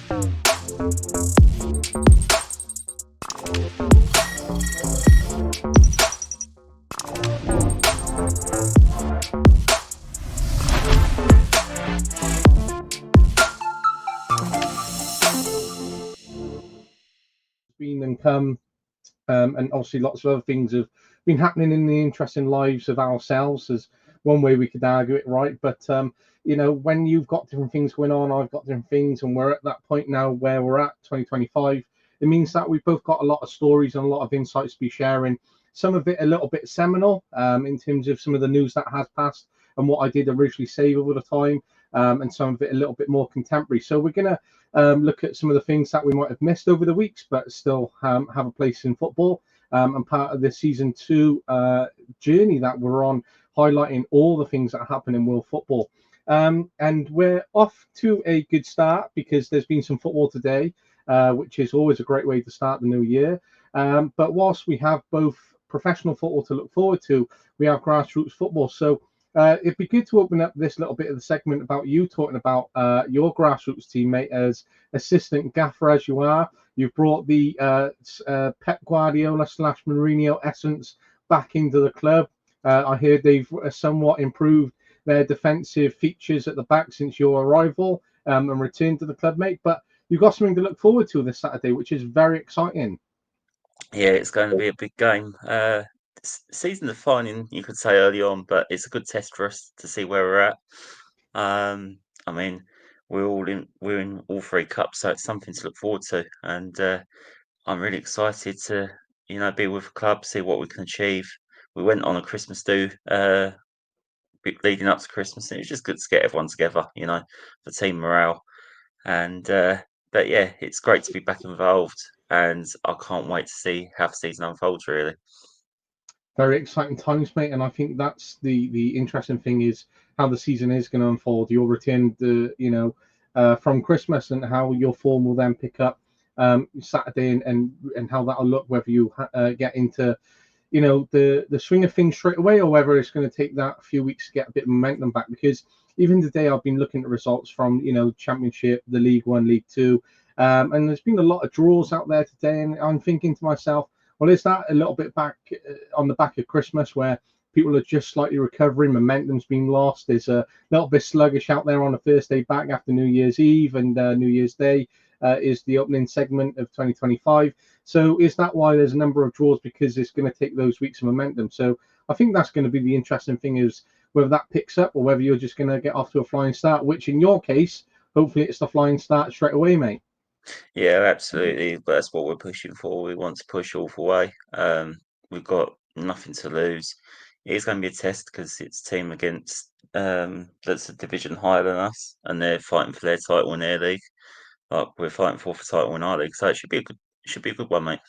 Been and come, and obviously lots of other things have been happening in the interesting lives of ourselves. As one way we could argue it, right? But when you've got different things going on, I've got different things, and we're at that point now where we're at 2025. It means that we've both got a lot of stories and a lot of insights to be sharing. Some of it a little bit seminal, in terms of some of the news that has passed and what I did originally say over the time, and some of it a little bit more contemporary. So we're gonna look at some of the things that we might have missed over the weeks, but still have a place in football, and part of the season 2 journey that we're on, highlighting all the things that happen in world football. And we're off to a good start because there's been some football today, which is always a great way to start the new year. But whilst we have both professional football to look forward to, we have grassroots football. So it'd be good to open up this little bit of the segment about you talking about your grassroots teammate as assistant gaffer as you are. You've brought the Pep Guardiola / Mourinho essence back into the club. I hear they've somewhat improved their defensive features at the back since your arrival, and return to the club, mate. But you've got something to look forward to this Saturday, which is very exciting. Yeah, it's going to be a big game. Season defining, you could say early on, but it's a good test for us to see where we're at. I mean, we're in all 3 cups, so it's something to look forward to. And I'm really excited to, be with the club, see what we can achieve. We went on a Christmas do leading up to Christmas, and it was just good to get everyone together, for team morale. And but yeah, it's great to be back involved, and I can't wait to see how the season unfolds, really. Very exciting times, mate, and I think that's the interesting thing is how the season is going to unfold. Your return, from Christmas, and how your form will then pick up Saturday, and how that'll look. Whether you get into the swing of things straight away, or whether it's going to take that few weeks to get a bit of momentum back. Because even today, I've been looking at results from Championship, the League One, League Two, and there's been a lot of draws out there today, and I'm thinking to myself, well, is that a little bit back on the back of Christmas where people are just slightly recovering, momentum's been lost? There's a little bit sluggish out there on the first day back after New Year's Eve, and New Year's Day is the opening segment of 2025. So is that why there's a number of draws? Because it's going to take those weeks of momentum. So I think that's going to be the interesting thing, is whether that picks up or whether you're just going to get off to a flying start, which in your case, hopefully it's the flying start straight away, mate. Yeah, absolutely. But that's what we're pushing for. We want to push all the way. We've got nothing to lose. It's going to be a test because it's a team against that's a division higher than us, and they're fighting for their title in their league. Like we're fighting for the title in our league, so it should be a good one, mate.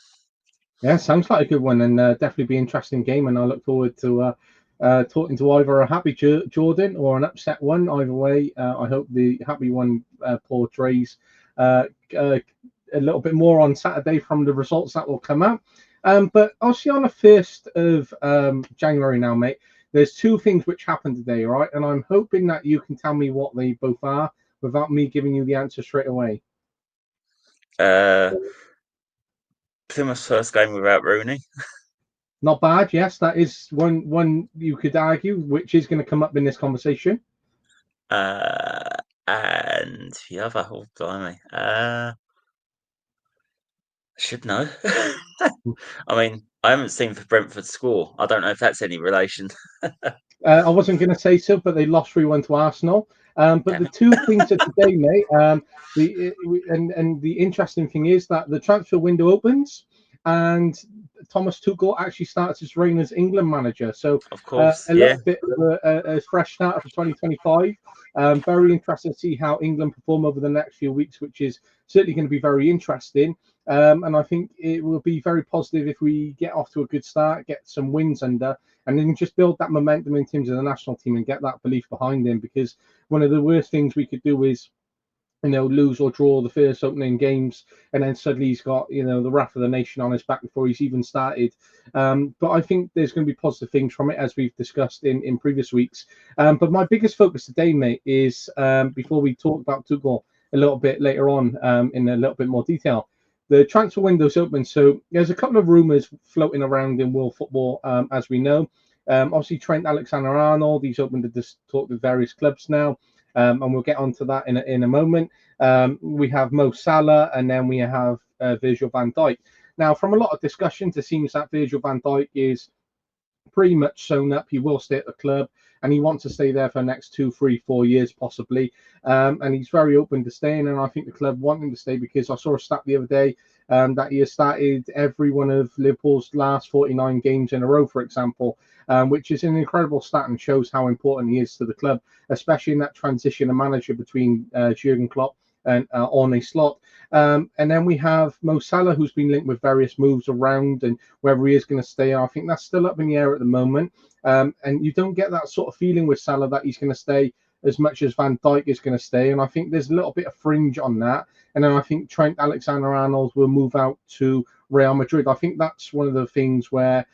Yeah, sounds like a good one, and definitely be an interesting game. And I look forward to talking to either a happy Jordan or an upset one. Either way, I hope the happy one portrays a little bit more on Saturday from the results that will come out. But obviously on the 1st of January now, mate, there's 2 things which happened today, right? And I'm hoping that you can tell me what they both are without me giving you the answer straight away. Uh, Plymouth's first game without Rooney. Not bad, yes. That is one you could argue, which is going to come up in this conversation. And the other, oh blimey, I should know. I mean, I haven't seen for Brentford score. I don't know if that's any relation. I wasn't going to say so, but they lost 3-1 to Arsenal. But Damn the it. 2 things of today, mate. The interesting thing is that the transfer window opens, and Thomas Tuchel actually starts his reign as England manager. So Of course, a yeah. little bit of a fresh start for 2025. Very interesting to see how England perform over the next few weeks, which is certainly going to be very interesting. And I think it will be very positive if we get off to a good start, get some wins under, and then just build that momentum in terms of the national team and get that belief behind him. Because one of the worst things we could do is lose or draw the first opening games, and then suddenly he's got the wrath of the nation on his back before he's even started. But I think there's going to be positive things from it, as we've discussed in previous weeks. But my biggest focus today, mate, is before we talk about Tuchel, a little bit later on in a little bit more detail. The transfer window's open, so there's a couple of rumours floating around in world football, as we know. Obviously, Trent Alexander-Arnold, he's open to talk with various clubs now, and we'll get onto that in a moment. We have Mo Salah, and then we have Virgil van Dijk. Now, from a lot of discussions, it seems that Virgil van Dijk is pretty much sewn up. He will stay at the club, and he wants to stay there for the next 2, 3, 4 years possibly. And he's very open to staying. And I think the club want him to stay because I saw a stat the other day that he has started every one of Liverpool's last 49 games in a row, for example, which is an incredible stat and shows how important he is to the club, especially in that transition of manager between Jurgen Klopp and Arne Slot. And then we have Mo Salah, who's been linked with various moves around and whether he is going to stay. I think that's still up in the air at the moment. And you don't get that sort of feeling with Salah that he's going to stay as much as Van Dijk is going to stay. And I think there's a little bit of fringe on that. And then I think Trent Alexander-Arnold will move out to Real Madrid. I think that's one of the things where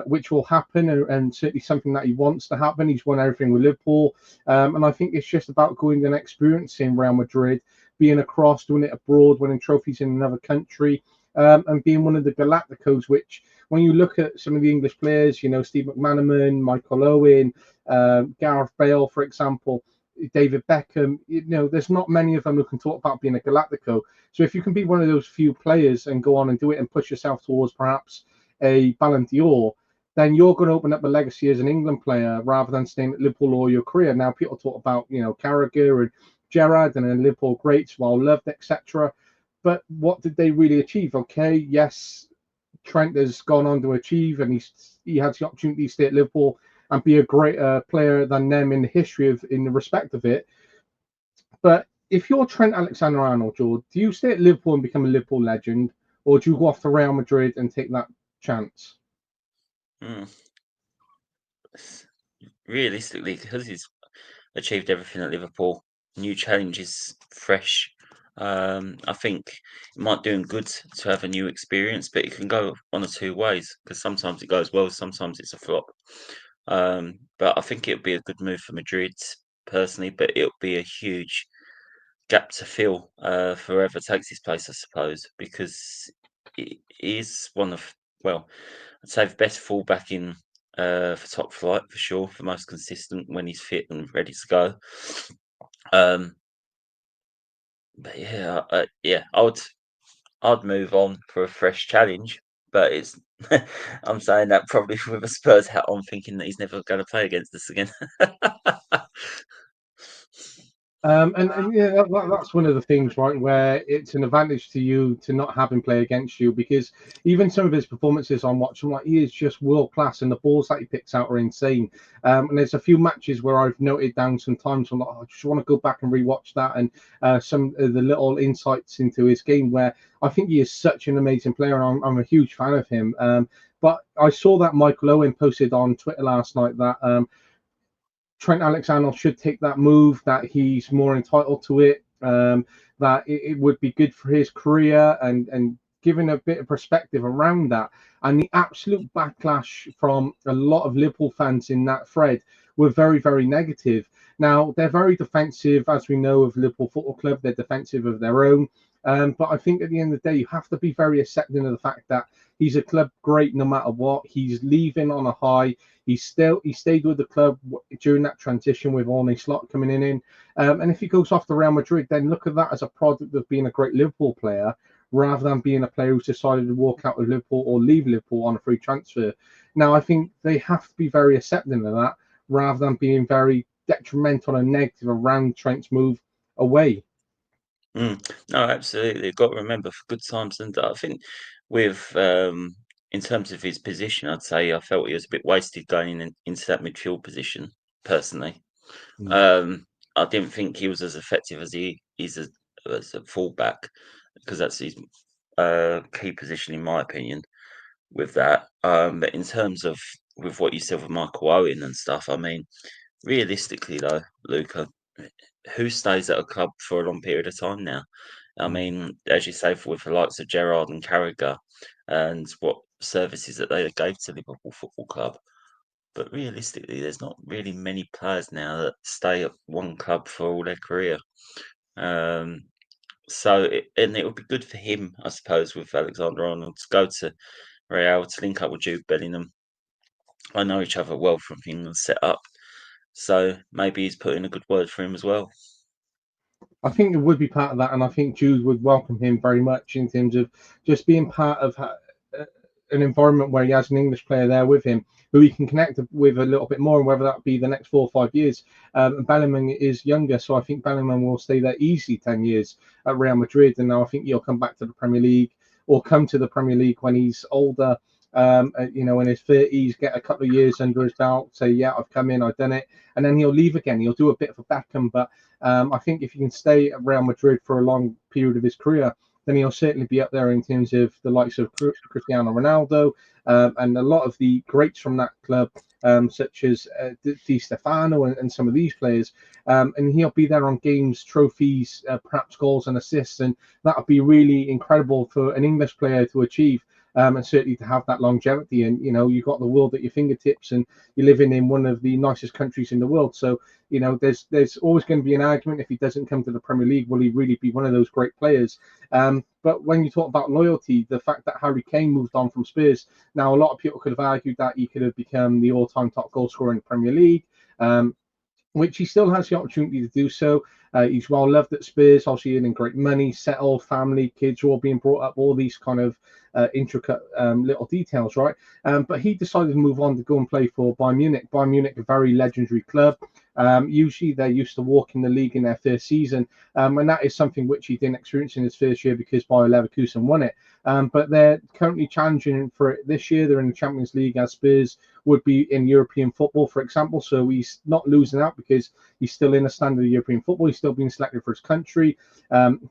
which will happen, and certainly something that he wants to happen. He's won everything with Liverpool, and I think it's just about going and experiencing Real Madrid, being across, doing it abroad, winning trophies in another country, and being one of the Galacticos. Which, when you look at some of the English players, you know, Steve McManaman, Michael Owen, Gareth Bale, for example, David Beckham, you know, there's not many of them who can talk about being a Galactico. So if you can be one of those few players and go on and do it and push yourself towards perhaps a Ballon d'Or, then you're going to open up a legacy as an England player rather than staying at Liverpool all your career. Now, people talk about, you know, Carragher and Gerrard and then Liverpool greats, well loved, etc. But what did they really achieve? Okay, yes, Trent has gone on to achieve, and he has the opportunity to stay at Liverpool and be a greater player than them in the history of, in the respect of it. But if you're Trent Alexander-Arnold, George, do you stay at Liverpool and become a Liverpool legend, or do you go off to Real Madrid and take that chance? Mm. Realistically, because he's achieved everything at Liverpool, new challenges, fresh. I think it might do him good to have a new experience, but it can go one or two ways because sometimes it goes well, sometimes it's a flop. But I think it'll be a good move for Madrid personally, but it'll be a huge gap to fill for whoever takes his place, I suppose, because it is one of, well, I'd say the best fullback in for top flight for sure, for most consistent when he's fit and ready to go. Um, but yeah, yeah, I'd move on for a fresh challenge. But it's I'm saying that probably with a Spurs hat on, thinking that he's never going to play against us again. And yeah, that's one of the things, right, where it's an advantage to you to not have him play against you because even some of his performances on watch, I'm like, he is just world class, and the balls that he picks out are insane. And there's a few matches where I've noted down sometimes, I'm like, oh, I just want to go back and rewatch that, and some of the little insights into his game where I think he is such an amazing player, and I'm a huge fan of him. But I saw that Michael Owen posted on Twitter last night that Trent Alexander should take that move, that he's more entitled to it, that it would be good for his career, and giving a bit of perspective around that. And the absolute backlash from a lot of Liverpool fans in that thread were very, very negative. Now, they're very defensive, as we know, of Liverpool Football Club. They're defensive of their own. But I think at the end of the day, you have to be very accepting of the fact that he's a club great no matter what. He's leaving on a high. He stayed with the club during that transition with Arne Slot coming in. And if he goes off to Real Madrid, then look at that as a product of being a great Liverpool player rather than being a player who's decided to walk out of Liverpool or leave Liverpool on a free transfer. Now, I think they have to be very accepting of that rather than being very detrimental and negative around Trent's move away. No, absolutely. You've got to remember for good times, and I think with in terms of his position, I'd say I felt he was a bit wasted going into that midfield position. Personally, Mm. um, I didn't think he was as effective as he is as a fullback because that's his key position, in my opinion. With that, but in terms of with what you said with Michael Owen and stuff, I mean, realistically though, Luca, who stays at a club for a long period of time now? I Mm. mean, as you say, with the likes of Gerrard and Carragher and what services that they gave to Liverpool Football Club. But realistically, there's not really many players now that stay at one club for all their career. And it would be good for him, I suppose, with Alexander Arnold to go to Real to link up with Jude Bellingham. I know each other well from England's set up, so maybe he's put in a good word for him as well. I think it would be part of that, and I think Jude would welcome him very much in terms of just being part of an environment where he has an English player there with him who he can connect with a little bit more, and whether that be the next 4 or 5 years. Bellingham is younger, so I think Bellingham will stay there easily 10 years at Real Madrid, and now I think he'll come back to the Premier League or come to the Premier League when he's older. In his 30s, get a couple of years under his belt, say, yeah, I've come in, I've done it, and then he'll leave again. He'll do a bit of a Beckham, but I think if he can stay at Real Madrid for a long period of his career, then he'll certainly be up there in terms of the likes of Cristiano Ronaldo and a lot of the greats from that club, such as Di Stefano and some of these players. And he'll be there on games, trophies, perhaps goals and assists, and that would be really incredible for an English player to achieve. And certainly to have that longevity, and you've got the world at your fingertips, and you're living in one of the nicest countries in the world. So there's always going to be an argument if he doesn't come to the Premier League, will he really be one of those great players? But when you talk about loyalty, the fact that Harry Kane moved on from Spurs, now a lot of people could have argued that he could have become the all-time top goal scorer in the Premier League. Which he still has the opportunity to do so. He's well loved at Spurs, obviously earning great money, settled, family, kids all being brought up, all these kind of intricate little details, right? But he decided to move on to go and play for Bayern Munich. Bayern Munich, a very legendary club. Usually they're used to walking the league in their first season, and that is something which he didn't experience in his first year because Bayer Leverkusen won it. But they're currently challenging for it this year. They're in the Champions League as Spurs would be in European football, for example. So he's not losing out because he's still in a standard of European football. He's still being selected for his country.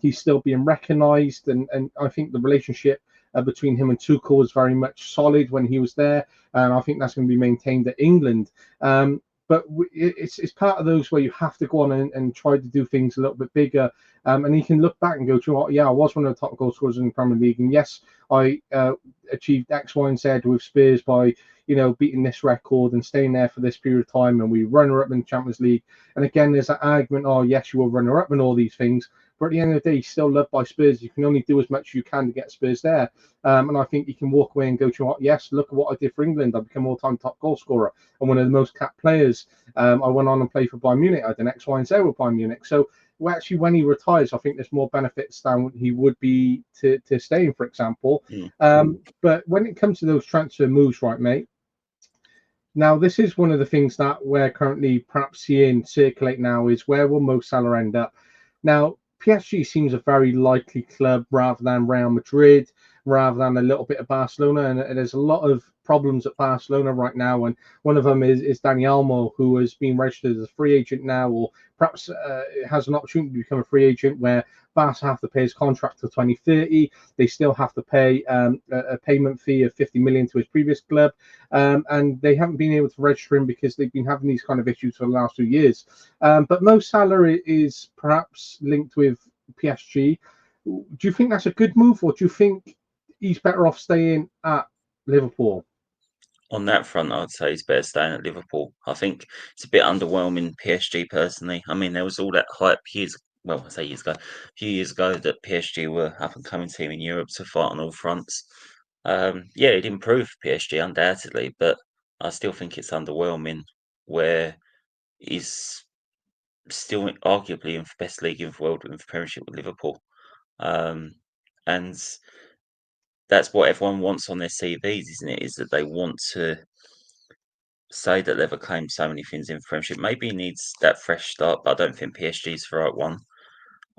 He's still being recognised. And I think the relationship between him and Tuchel was very much solid when he was there. And I think that's going to be maintained at England. But it's part of those where you have to go on and try to do things a little bit bigger. And he can look back and go, yeah, I was one of the top goal scorers in the Premier League. And yes, I achieved X, Y, and Z with Spurs by, beating this record and staying there for this period of time. And we runner-up in the Champions League. And again, there's that argument, oh, yes, you were runner-up and all these things. But at the end of the day, he's still loved by Spurs. You can only do as much as you can to get Spurs there. And I think you can walk away and go, yes, look at what I did for England. I've become all-time top goal scorer and one of the most capped players. I went on and played for Bayern Munich. I did X, Y, and Z with Bayern Munich. So actually, when he retires, I think there's more benefits than he would be to staying, for example. But when it comes to those transfer moves, right, mate, now this is one of the things that we're currently perhaps seeing circulate now is where will Mo Salah end up? Now, PSG seems a very likely club rather than Real Madrid, rather than a little bit of Barcelona. And there's a lot of problems at Barcelona right now. And one of them is Dani Olmo, who has been registered as a free agent now, or perhaps has an opportunity to become a free agent where Barca have to pay his contract till 2030. They still have to pay a payment fee of 50 million to his previous club. And they haven't been able to register him because they've been having these kind of issues for the last 2 years. But Mo Salah is perhaps linked with PSG. Do you think that's a good move, or do you think he's better off staying at Liverpool? On that front, I'd say he's better staying at Liverpool. I think it's a bit underwhelming, PSG, personally. I mean, there was all that hype a few years ago that PSG were up-and-coming team in Europe to fight on all fronts. Yeah, it improved PSG, undoubtedly, but I still think it's underwhelming where he's still arguably in the best league in the world in the Premiership with Liverpool. And that's what everyone wants on their CVs, isn't it? Is that they want to say that they've acclaimed so many things in the Premiership. Maybe he needs that fresh start, but I don't think PSG's the right one.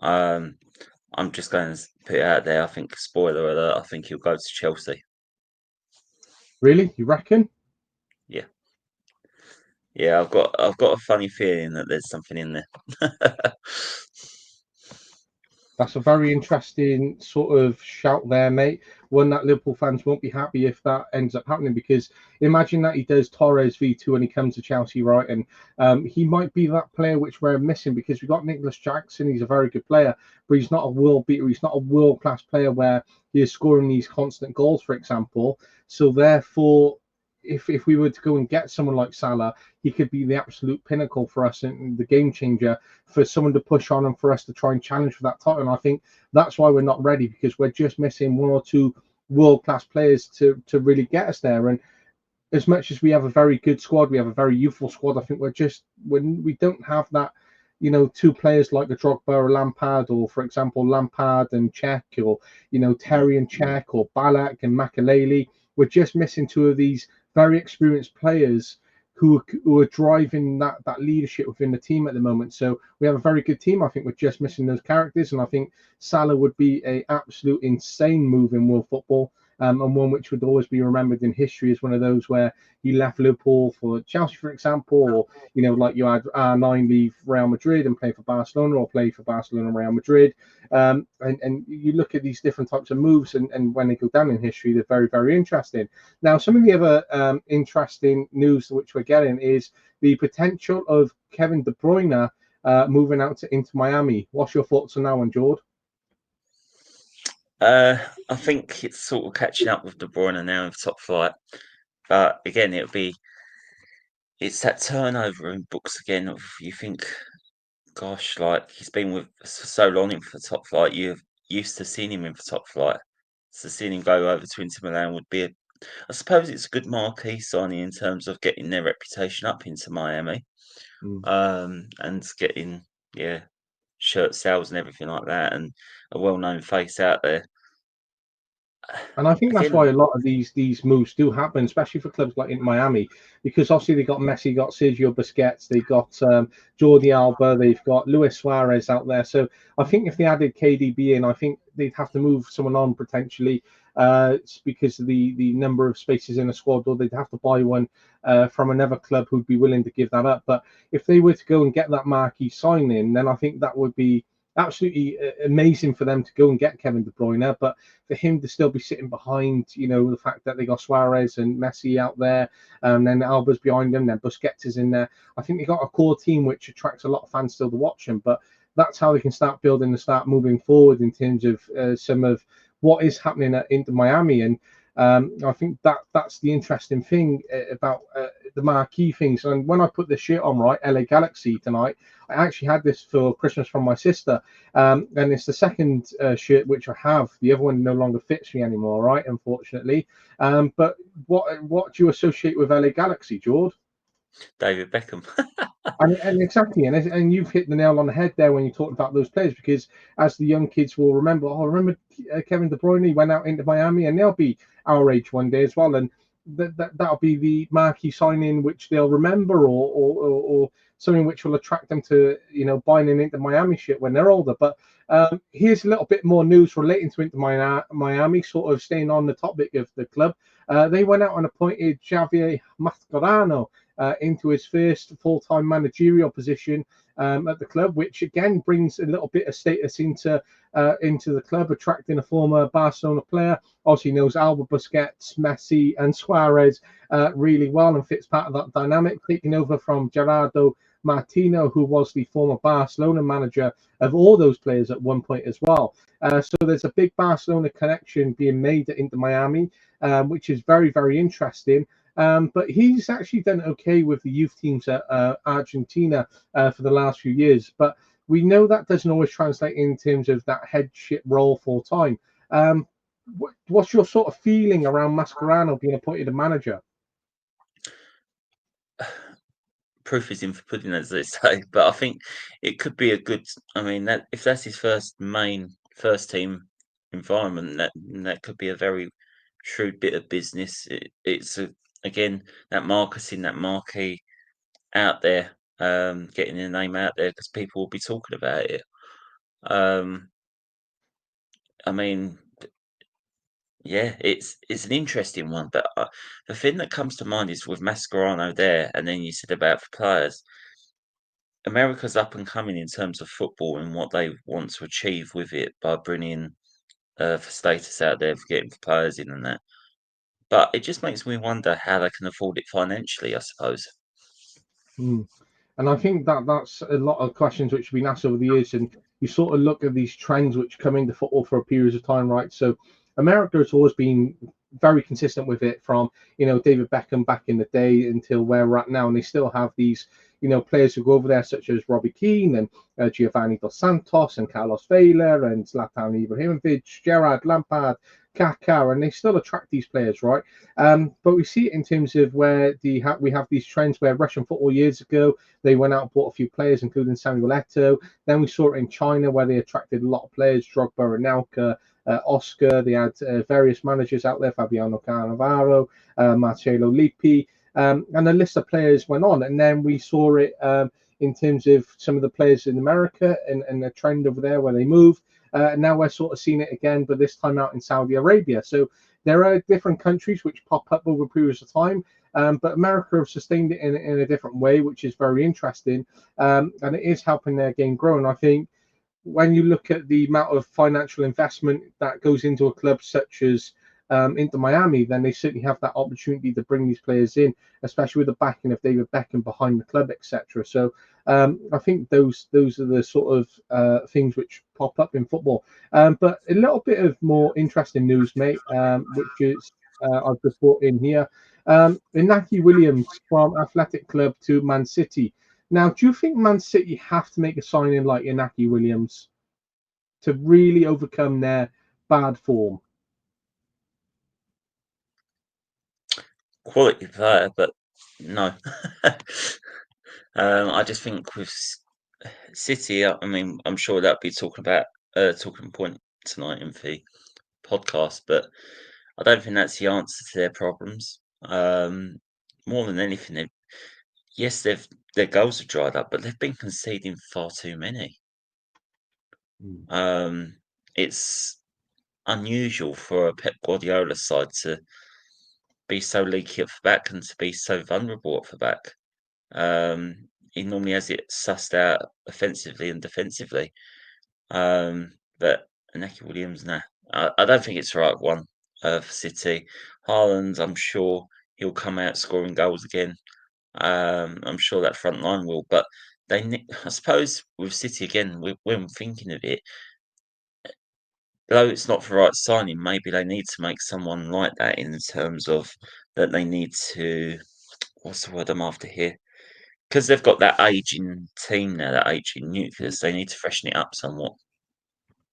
I'm just going to put it out there. I think, spoiler alert, I think he'll go to Chelsea. Really? You reckon? Yeah. Yeah, I've got a funny feeling that there's something in there. That's a very interesting sort of shout there, mate. One that Liverpool fans won't be happy if that ends up happening, because imagine that he does Torres V2 and he comes to Chelsea, right? And he might be that player which we're missing, because we've got Nicholas Jackson. He's a very good player, but he's not a world beater. He's not a world-class player where he is scoring these constant goals, for example. So therefore, if we were to go and get someone like Salah, he could be the absolute pinnacle for us and the game changer for someone to push on and for us to try and challenge for that title. And I think that's why we're not ready, because we're just missing one or two world-class players to really get us there. And as much as we have a very good squad, we have a very youthful squad. I think we're just when we don't have that, two players like the Drogba or Lampard, or for example Lampard and Czech, or Terry and Czech, or Ballack and Makaleli. We're just missing two of these very experienced players who are driving that leadership within the team at the moment. So we have a very good team. I think we're just missing those characters, and I think Salah would be a absolute insane move in world football. And one which would always be remembered in history as one of those where he left Liverpool for Chelsea, for example, or like you had R9 leave Real Madrid and play for Barcelona, or play for Barcelona and Real Madrid. And you look at these different types of moves, and when they go down in history, they're very, very interesting. Now, some of the other interesting news which we're getting is the potential of Kevin De Bruyne moving out to Inter Miami. What's your thoughts on that one, George? I think it's sort of catching up with De Bruyne now in top flight. But again, it's that turnover in books again of you think, gosh, like he's been with so long in for top flight. You're used to seeing him in for top flight. So seeing him go over to Inter Milan would be, I suppose it's a good marquee signing in terms of getting their reputation up into Miami. And getting, shirt sales and everything like that, and a well-known face out there. And I think that's Again, why a lot of these moves do happen, especially for clubs like in Miami, because obviously they got Messi, got Sergio Busquets, they got Jordi Alba, they've got Luis Suarez out there. So I think if they added KDB in, I think they'd have to move someone on potentially, because of the number of spaces in the squad, or they'd have to buy one from another club who'd be willing to give that up. But if they were to go and get that marquee signing, then I think that would be absolutely amazing for them to go and get Kevin De Bruyne, but for him to still be sitting behind, the fact that they got Suarez and Messi out there, then Alba's behind them, then Busquets is in there. I think they got a core team which attracts a lot of fans still to watch them, but that's how they can start building and start moving forward in terms of some of what is happening at Inter Miami. And I think that's the interesting thing about the marquee things. And when I put this shirt on, right, LA Galaxy tonight, I actually had this for Christmas from my sister, and it's the second shirt which I have. The other one no longer fits me anymore, right, unfortunately. But what do you associate with LA Galaxy, George? David Beckham. And exactly, and you've hit the nail on the head there when you talked about those players, because as the young kids will remember, remember Kevin De Bruyne, he went out into Miami, and they'll be our age one day as well, and that'll be the marquee signing which they'll remember, or something which will attract them to buying an Inter Miami shirt when they're older. But here's a little bit more news relating to Inter Miami, sort of staying on the topic of the club. They went out and appointed Javier Mascherano into his first full-time managerial position at the club, which again brings a little bit of status into the club, attracting a former Barcelona player. Obviously knows Alba, Busquets, Messi and Suarez really well, and fits part of that dynamic, taking over from Gerardo Martino, who was the former Barcelona manager of all those players at one point as well. So there's a big Barcelona connection being made into Miami, which is very, very interesting. But he's actually done okay with the youth teams at Argentina for the last few years. But we know that doesn't always translate in terms of that headship role full time. What's your sort of feeling around Mascherano being appointed a manager? Proof is in for pudding, as they say. But I think it could be a good. I mean, that if that's his first team environment, that could be a very shrewd bit of business. It's again that marketing, that marquee out there, getting the name out there because people will be talking about it. I mean, yeah, it's an interesting one, but the thing that comes to mind is with Mascherano there, and then you said about the players. America's up and coming in terms of football and what they want to achieve with it by bringing for status out there for getting players in and that. But it just makes me wonder how they can afford it financially, I suppose. And I think that's a lot of questions which have been asked over the years, and you sort of look at these trends which come into football for a period of time, right? So America has always been very consistent with it from, David Beckham back in the day until where we're at now. And they still have these, players who go over there, such as Robbie Keane and Giovanni Dos Santos and Carlos Vela and Zlatan Ibrahimovic, Gerrard, Lampard, Kaká, and they still attract these players, right? But we see it in terms of where we have these trends where Russian football years ago, they went out and bought a few players, including Samuel Eto'o. Then we saw it in China where they attracted a lot of players, Drogba, Anelka, Oscar. They had various managers out there, Fabiano Cannavaro, Marcelo Lippi, and the list of players went on. And then we saw it in terms of some of the players in America and the trend over there where they moved. Now we're sort of seeing it again, but this time out in Saudi Arabia. So there are different countries which pop up over periods of time, but America have sustained it in a different way, which is very interesting, and it is helping their game grow. And I think when you look at the amount of financial investment that goes into a club such as Inter Miami, then they certainly have that opportunity to bring these players in, especially with the backing of David Beckham behind the club, etc. So I think those are the sort of things which pop up in football. But a little bit of more interesting news, mate, which is I've just brought in here. Inaki Williams from Athletic Club to Man City. Now, do you think Man City have to make a signing like Inaki Williams to really overcome their bad form? Quality player, but no. I just think with City, I mean, I'm sure that'll be talking point tonight in the podcast, but I don't think that's the answer to their problems. More than anything, yes, their goals have dried up, but they've been conceding far too many. It's unusual for a Pep Guardiola side to be so leaky at the back and to be so vulnerable at the back. He normally has it sussed out offensively and defensively. But Inaki Williams, nah. I don't think it's the right one for City. Haaland, I'm sure he'll come out scoring goals again. I'm sure that front line will. But I suppose with City again, when thinking of it, though it's not the right signing, maybe they need to make someone like that in terms of that they need to. What's the word I'm after here? Because they've got that aging team now, that aging nucleus, they need to freshen it up somewhat.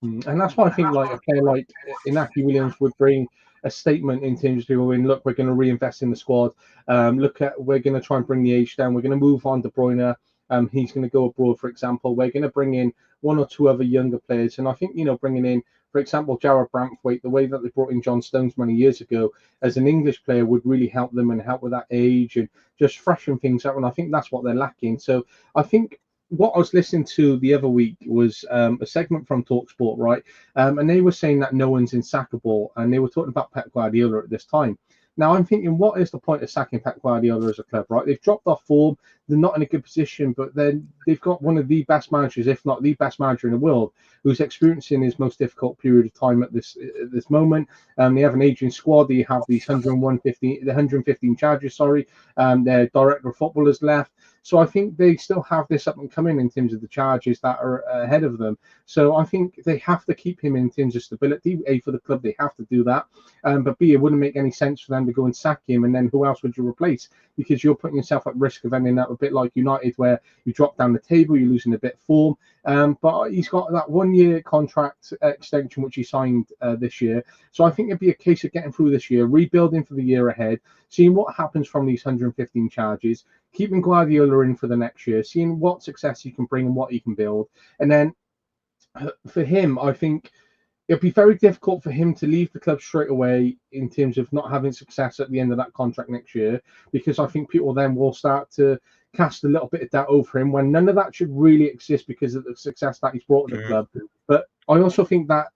And that's why I think like a player like Inaki Williams would bring a statement in terms of people in, look, we're going to reinvest in the squad. We're going to try and bring the age down. We're going to move on to Bruyne. He's going to go abroad, for example. We're going to bring in one or two other younger players. And I think, bringing in, for example, Jarrad Branthwaite, the way that they brought in John Stones many years ago as an English player would really help them and help with that age and just freshen things up. And I think that's what they're lacking. So I think what I was listening to the other week was a segment from TalkSport, right? And they were saying that no one's insackable, and they were talking about Pep Guardiola at this time. Now I'm thinking, what is the point of sacking Pep Guardiola as a club, right? They've dropped off form, they're not in a good position, but then they've got one of the best managers, if not the best manager in the world, who's experiencing his most difficult period of time at this moment. They have an aging squad. They have these 115 charges. Their director of football has left. So I think they still have this up and coming in terms of the charges that are ahead of them. So I think they have to keep him in terms of stability. A, for the club, they have to do that. But B, it wouldn't make any sense for them to go and sack him. And then who else would you replace? Because you're putting yourself at risk of ending up a bit like United, where you drop down the table, you're losing a bit of form. But he's got that 1 year contract extension, which he signed this year. So I think it'd be a case of getting through this year, rebuilding for the year ahead, seeing what happens from these 115 charges, keeping Guardiola in for the next year, seeing what success he can bring and what he can build. And then for him, I think it'll be very difficult for him to leave the club straight away in terms of not having success at the end of that contract next year, because I think people then will start to cast a little bit of doubt over him when none of that should really exist because of the success that he's brought to the club. But I also think that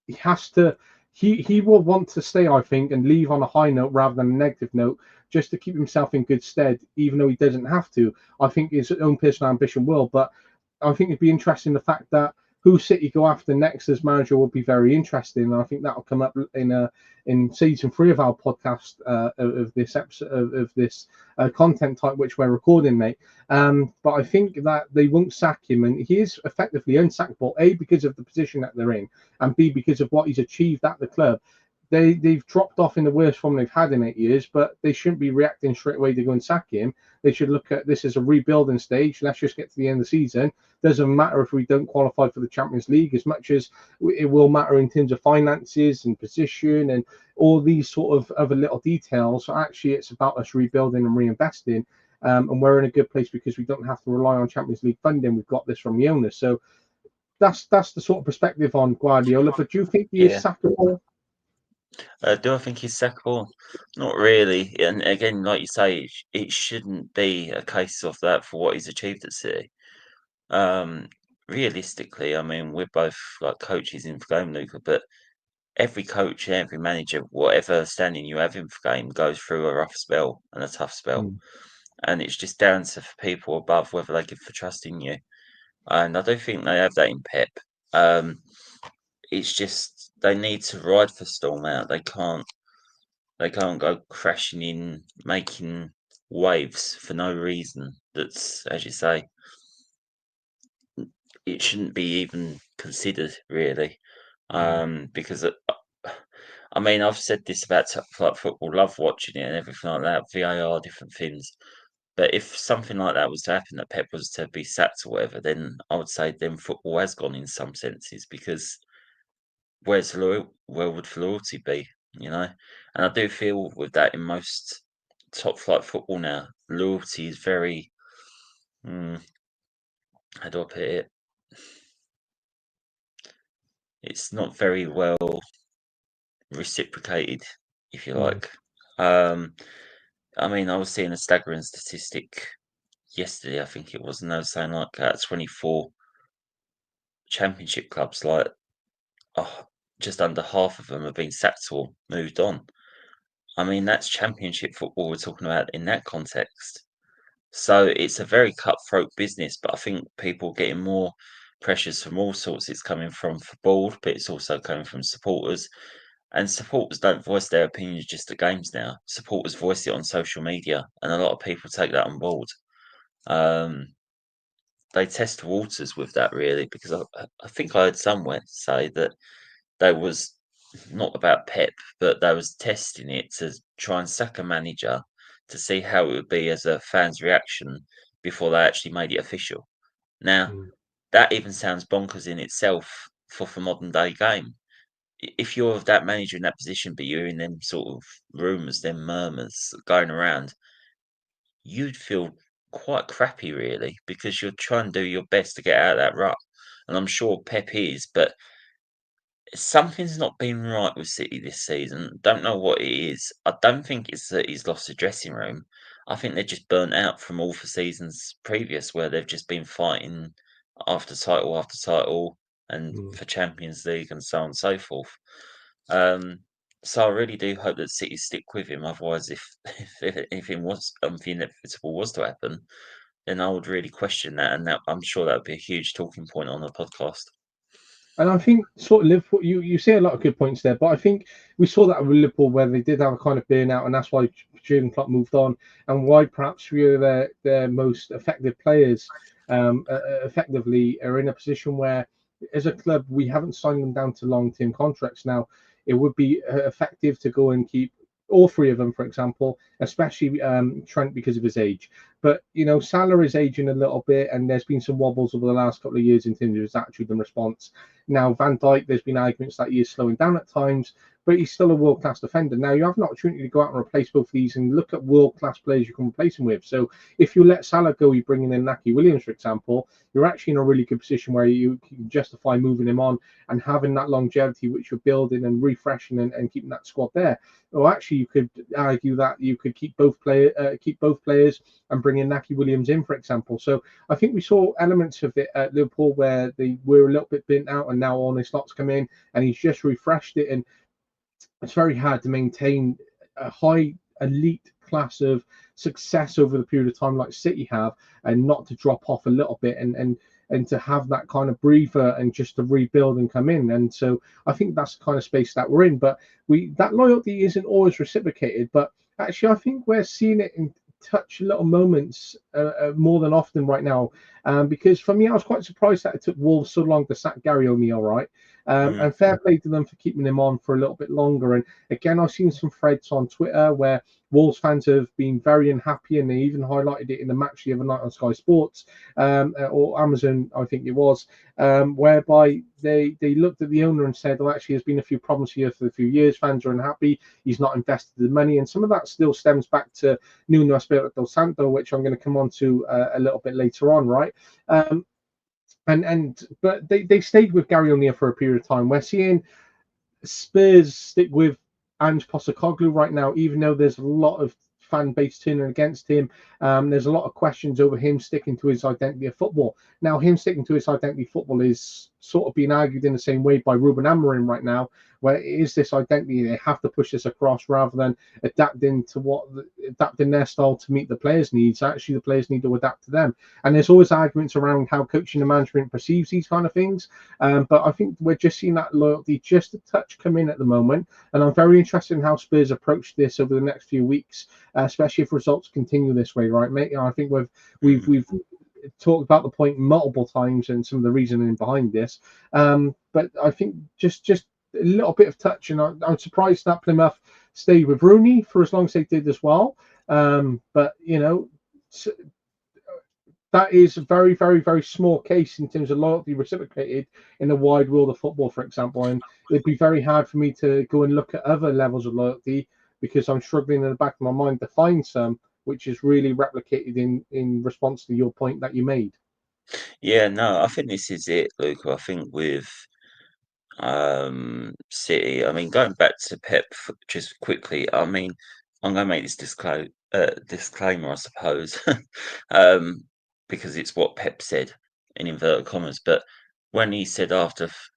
he has to, he will want to stay, I think, and leave on a high note rather than a negative note, just to keep himself in good stead, even though he doesn't have to. I think his own personal ambition will, but I think it'd be interesting the fact that who City go after next as manager will be very interesting, and I think that'll come up in season 3 of our podcast of this episode of this content type which we're recording, mate. But I think that they won't sack him, and he is effectively unsackable. A, because of the position that they're in, and B, because of what he's achieved at the club. they've dropped off in the worst form they've had in 8 years, but they shouldn't be reacting straight away to go and sack him. They should look at this as a rebuilding stage. Let's just get to the end of the season. Doesn't matter if we don't qualify for the Champions League, as much as it will matter in terms of finances and position and all these sort of other little details. So actually, it's about us rebuilding and reinvesting. And we're in a good place because we don't have to rely on Champions League funding. We've got this from the owners. So that's the sort of perspective on Guardiola. But do you think he is sackable? Do I think he's sackable? Not really. And again, like you say, it shouldn't be a case of that for what he's achieved at City. Realistically, I mean, we're both like coaches in the game, Luca, but every coach and every manager, whatever standing you have in the game, goes through a rough spell and a tough spell. And it's just down to people above whether they give the trust in you. And I do think they have that in Pep. It's just they need to ride the storm out. They can't go crashing in, making waves for no reason. That's, as you say, it shouldn't be even considered really. Because I mean, I've said this about like football, love watching it and everything like that, VAR, different things. But if something like that was to happen, that Pep was to be sacked or whatever, then I would say then football has gone in some senses because where would the loyalty be, you know? And I do feel with that in most top flight football now, loyalty is very, how do I put it? It's not very well reciprocated, if you like. I mean, I was seeing a staggering statistic yesterday, I think it was, and they were saying like 24 championship clubs, like just under half of them have been sacked or moved on. I mean, that's championship football we're talking about in that context. So it's a very cutthroat business, but I think people getting more pressures from all sorts. It's coming from the board, but it's also coming from supporters. And supporters don't voice their opinions just at games now. Supporters voice it on social media, and a lot of people take that on board. They test waters with that really, because I think I heard somewhere say that they was not about Pep, but they was testing it to try and sack a manager to see how it would be as a fan's reaction before they actually made it official. Now, that even sounds bonkers in itself for the modern day game. If you're that manager in that position, but you're in them sort of rumours, them murmurs going around, you'd feel quite crappy, really, because you're trying to do your best to get out of that rut. And I'm sure Pep is, but something's not been right with City this season. Don't know what it is. I don't think it's that he's lost the dressing room. I think they're just burnt out from all the seasons previous where they've just been fighting after title and for Champions League and so on and so forth. So I really do hope that City stick with him. Otherwise, if anything was something inevitable was to happen, then I would really question that, and that I'm sure that would be a huge talking point on the podcast. And I think sort of Liverpool, you say a lot of good points there, but I think we saw that with Liverpool where they did have a kind of burnout, and that's why Jurgen Klopp moved on, and why perhaps few of their most effective players effectively are in a position where, as a club, we haven't signed them down to long-term contracts. Now, it would be effective to go and keep all three of them, for example, especially Trent because of his age. But Salah is aging a little bit, and there's been some wobbles over the last couple of years in terms of his attitude and response. Now, Van Dijk, there's been arguments that he is slowing down at times, but he's still a world-class defender. Now, you have an opportunity to go out and replace both of these and look at world-class players you can replace him with. So if you let Salah go, you're bringing in Naki Williams, for example, you're actually in a really good position where you can justify moving him on and having that longevity which you're building and refreshing and keeping that squad there. Or actually, you could argue that you could keep both players and bring in Naki Williams in, for example. So I think we saw elements of it at Liverpool where they were a little bit burnt out, and now Arnold Slott's come in and he's just refreshed it. And it's very hard to maintain a high elite class of success over the period of time like City have, and not to drop off a little bit and to have that kind of breather and just to rebuild and come in. And so I think that's the kind of space that we're in. But that loyalty isn't always reciprocated. But actually, I think we're seeing it in touch little moments more than often right now. Because for me, I was quite surprised that it took Wolves so long to sack Gary O'Neill, right? Mm. And fair play to them for keeping him on for a little bit longer. And again, I've seen some threads on Twitter where Wolves fans have been very unhappy, and they even highlighted it in the match the other night on Sky Sports or Amazon, I think it was, whereby they looked at the owner and said, "Oh, actually, there's been a few problems here for a few years. Fans are unhappy. He's not invested the money," and some of that still stems back to Nuno Espiroto Santo, which I'm going to come on to a little bit later on, right? Um, but they stayed with Gary O'Neill for a period of time. We're seeing Spurs stick with Ange Postecoglou right now, even though there's a lot of fan base turning against him. There's a lot of questions over him sticking to his identity of football. Now, him sticking to his identity of football is sort of being argued in the same way by Ruben Amorim right now, where it is this identity they have to push this across rather than adapting their style to meet the players' needs. Actually, the players need to adapt to them. And there's always arguments around how coaching and management perceives these kind of things. But I think we're just seeing that loyalty just a touch come in at the moment. And I'm very interested in how Spurs approach this over the next few weeks, especially if results continue this way, right, mate? I think we've talked about the point multiple times and some of the reasoning behind this. But I think just a little bit of touch, and I'm surprised that Plymouth stayed with Rooney for as long as they did as well. But that is a very, very, very small case in terms of loyalty reciprocated in the wide world of football, for example. And it'd be very hard for me to go and look at other levels of loyalty because I'm struggling in the back of my mind to find some which is really replicated in response to your point that you made. Yeah, no, I think this is it, Luca. I think with City, I mean, going back to Pep just quickly, I mean, I'm going to make this disclaimer, I suppose, um, because it's what Pep said in inverted commas. But when he said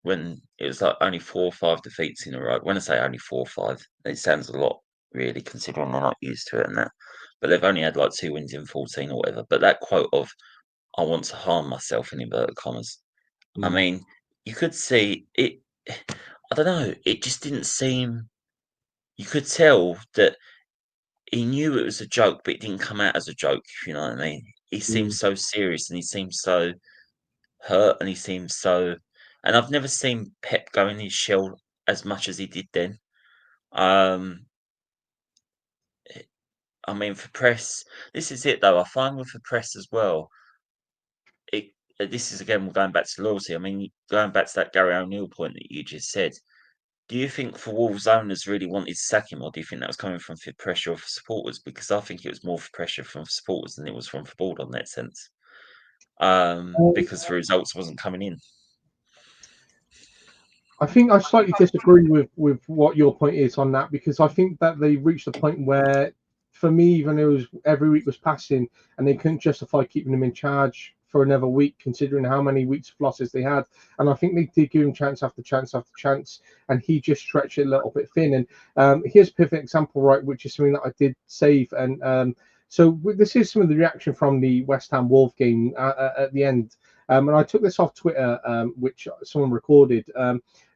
when it was like only 4 or 5 defeats in a row, when I say only 4 or 5, it sounds a lot, really, considering they're not used to it and that. But they've only had like 2 wins in 14 or whatever. But that quote of "I want to harm myself" in inverted commas, I Mm, mean, you could see it. I don't know. It just didn't seem. You could tell that he knew it was a joke, but it didn't come out as a joke. If you know what I mean. He seemed mm. so serious, and he seemed so hurt, and he seemed so. And I've never seen Pep go in his shell as much as he did then. Um, I mean, for press, this is it though. I find with the press as well. It. This is again, we're going back to loyalty. I mean, going back to that Gary O'Neill point that you just said. Do you think for Wolves owners really wanted to sack him, or do you think that was coming from pressure of supporters? Because I think it was more for pressure from supporters than it was from the board on that sense. Because the results wasn't coming in. I think I slightly disagree with what your point is on that because I think that they reached a point where, for me, even though it was every week was passing and they couldn't justify keeping him in charge for another week, considering how many weeks of losses they had. And I think they did give him chance after chance after chance, and he just stretched it a little bit thin. And here's a perfect example, right, which is something that I did save. And so this is some of the reaction from the West Ham Wolves game at the end. And I took this off Twitter, which someone recorded.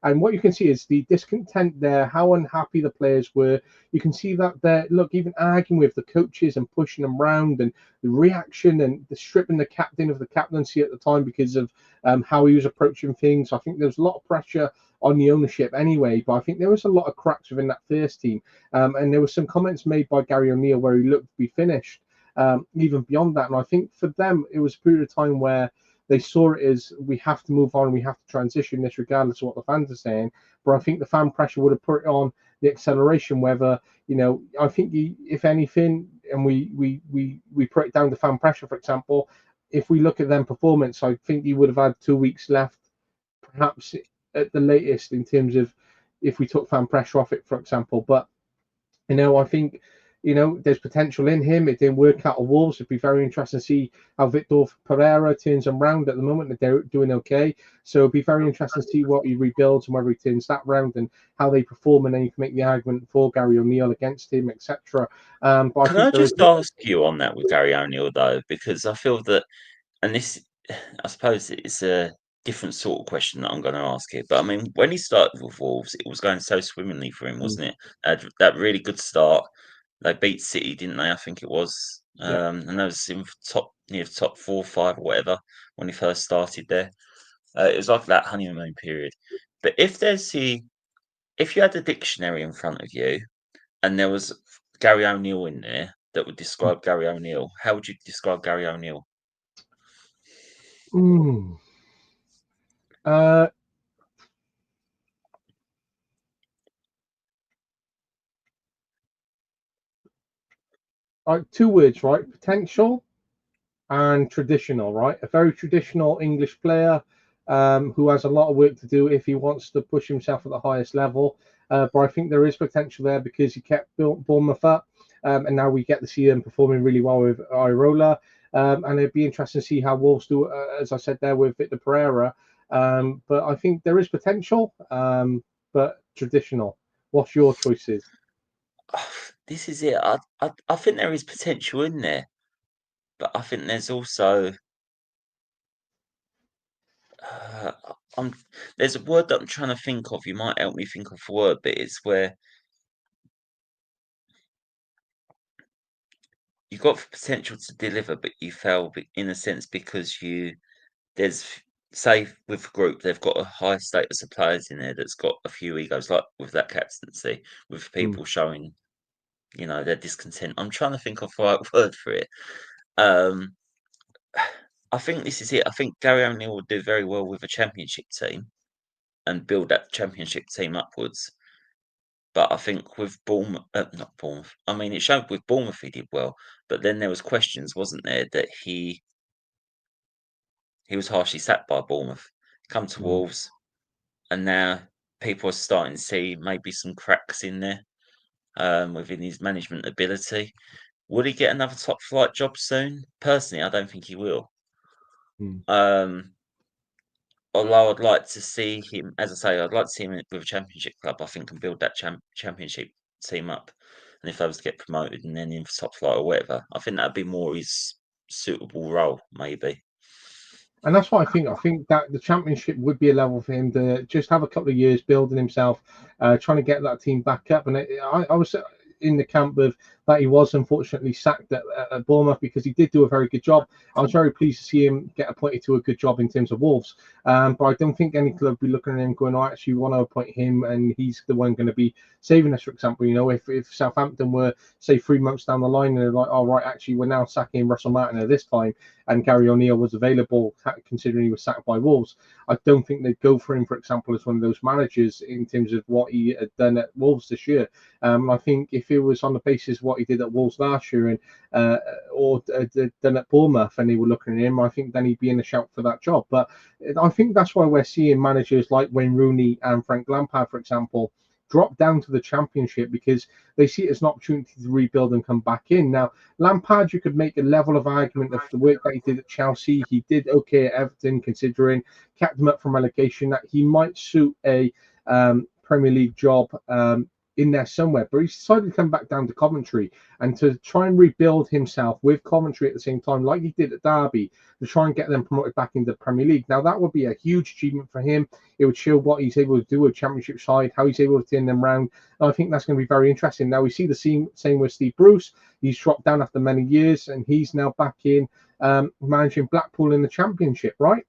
And what you can see is the discontent there, how unhappy the players were. You can see that they're, look, even arguing with the coaches and pushing them around, and the reaction and the stripping the captain of the captaincy at the time because of how he was approaching things. I think there was a lot of pressure on the ownership anyway, but I think there was a lot of cracks within that first team. And there were some comments made by Gary O'Neill where he looked to be finished, even beyond that. And I think for them, it was a period of time where they saw it as we have to move on, we have to transition this regardless of what the fans are saying. But I think the fan pressure would have put it on the acceleration. Whether I think if anything, and we put it down to fan pressure, for example, if we look at them performance, I think you would have had 2 weeks left, perhaps at the latest, in terms of if we took fan pressure off it, for example. But I think there's potential in him. It didn't work out of Wolves. It'd be very interesting to see how Victor Pereira turns them round. At the moment that they're doing okay, so it'd be very interesting to see what he rebuilds and whether he turns that round and how they perform. And then you can make the argument for Gary O'Neill against him, etc. But I Can I think there is. just ask you on that with Gary O'Neill though, because I feel that, and this, I suppose it's a different sort of question that I'm going to ask here. But I mean, when he started with Wolves, it was going so swimmingly for him, wasn't it? That really good start. They beat City, didn't they? I think it was. And that was in near top 4 or 5 or whatever when he first started there. It was like that honeymoon period. But if you had the dictionary in front of you and there was Gary O'Neill in there that would describe Gary O'Neill, how would you describe Gary O'Neill? Mm. Uh, two words, right? Potential and traditional, right? A very traditional English player who has a lot of work to do if he wants to push himself at the highest level. But I think there is potential there because he kept Bournemouth up, and now we get to see him performing really well with Irola. And it'd be interesting to see how Wolves do, as I said there, with Victor Pereira. But I think there is potential, but traditional. What's your choices? This is it. I think there is potential in there, but I think there's also uh, I'm there's a word that I'm trying to think of. You might help me think of a word, but it's where you've got the potential to deliver, but you fail in a sense because there's say with the group they've got a high status of players in there that's got a few egos, like with that captaincy, with Mm, people showing their discontent. I'm trying to think of the right word for it. Um, I think this is it. I think Gary O'Neill would do very well with a championship team and build that championship team upwards. But I think with Bournemouth, not Bournemouth. I mean, it showed with Bournemouth he did well, but then there was questions, wasn't there, that he was harshly sacked by Bournemouth, come to mm, Wolves, and now people are starting to see maybe some cracks in there within his management ability. Would he get another top flight job soon? Personally, I don't think he will. mm. Um, Although I'd like to see him, as I say, I'd like to see him with a championship club. I think and build that championship team up. And if they was to get promoted and then in for top flight or whatever, I think that'd be more his suitable role, maybe. And that's what I think. I think that the championship would be a level for him to just have a couple of years building himself, trying to get that team back up. And I was in the camp of that he was unfortunately sacked at Bournemouth because he did do a very good job. I was very pleased to see him get appointed to a good job in terms of Wolves. But I don't think any club would be looking at him going, I actually want to appoint him and he's the one going to be saving us, for example. If Southampton were, say, 3 months down the line and they're like, oh, right, actually, we're now sacking Russell Martin at this time and Gary O'Neill was available, considering he was sacked by Wolves, I don't think they'd go for him, for example, as one of those managers in terms of what he had done at Wolves this year. I think if it was on the basis of what he did at Wolves last year and or done at Bournemouth and they were looking at him, I think then he'd be in a shout for that job. But I think that's why we're seeing managers like Wayne Rooney and Frank Lampard, for example, drop down to the championship because they see it as an opportunity to rebuild and come back in. Now, Lampard, you could make a level of argument of the work that he did at Chelsea. He did okay at Everton, considering kept him up from relegation. That he might suit a Premier League job in there somewhere. But he decided to come back down to Coventry and to try and rebuild himself with Coventry at the same time, like he did at Derby, to try and get them promoted back into the Premier League. Now, that would be a huge achievement for him. It would show what he's able to do with Championship side, how he's able to turn them around. And I think that's going to be very interesting. Now, we see the same with Steve Bruce. He's dropped down after many years, and he's now back in managing Blackpool in the Championship, right?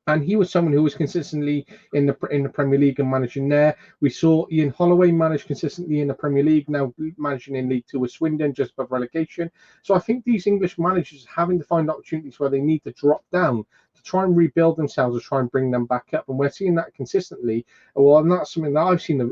And he was someone who was consistently in the Premier League and managing there. We saw Ian Holloway manage consistently in the Premier League, now managing in League Two with Swindon, just above relegation. So I think these English managers are having to find opportunities where they need to drop down to try and rebuild themselves or try and bring them back up. And we're seeing that consistently. Well, and that's something that I've seen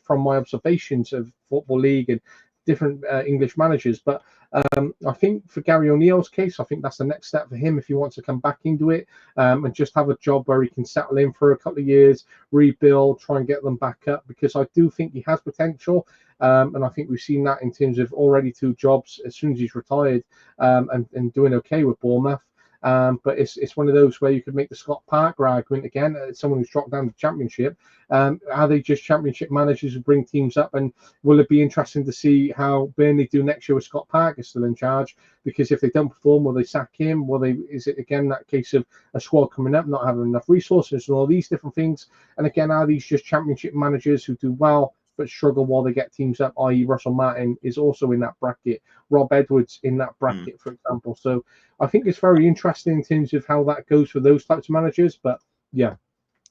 from my observations of Football League and different English managers. But I think for Gary O'Neill's case, I think that's the next step for him if he wants to come back into it and just have a job where he can settle in for a couple of years, rebuild, try and get them back up, because I do think he has potential. And I think we've seen that in terms of already 2 jobs as soon as he's retired and doing okay with Bournemouth. But it's one of those where you could make the Scott Parker argument again, someone who's dropped down to the Championship. Are they just Championship managers who bring teams up? And will it be interesting to see how Burnley do next year with Scott Parker still in charge? Because if they don't perform, will they sack him? Is it again that case of a squad coming up, not having enough resources and all these different things? And again, are these just Championship managers who do well but struggle while they get teams up, i.e. Russell Martin is also in that bracket, Rob Edwards in that bracket, for example. So I think it's very interesting in terms of how that goes for those types of managers. But yeah.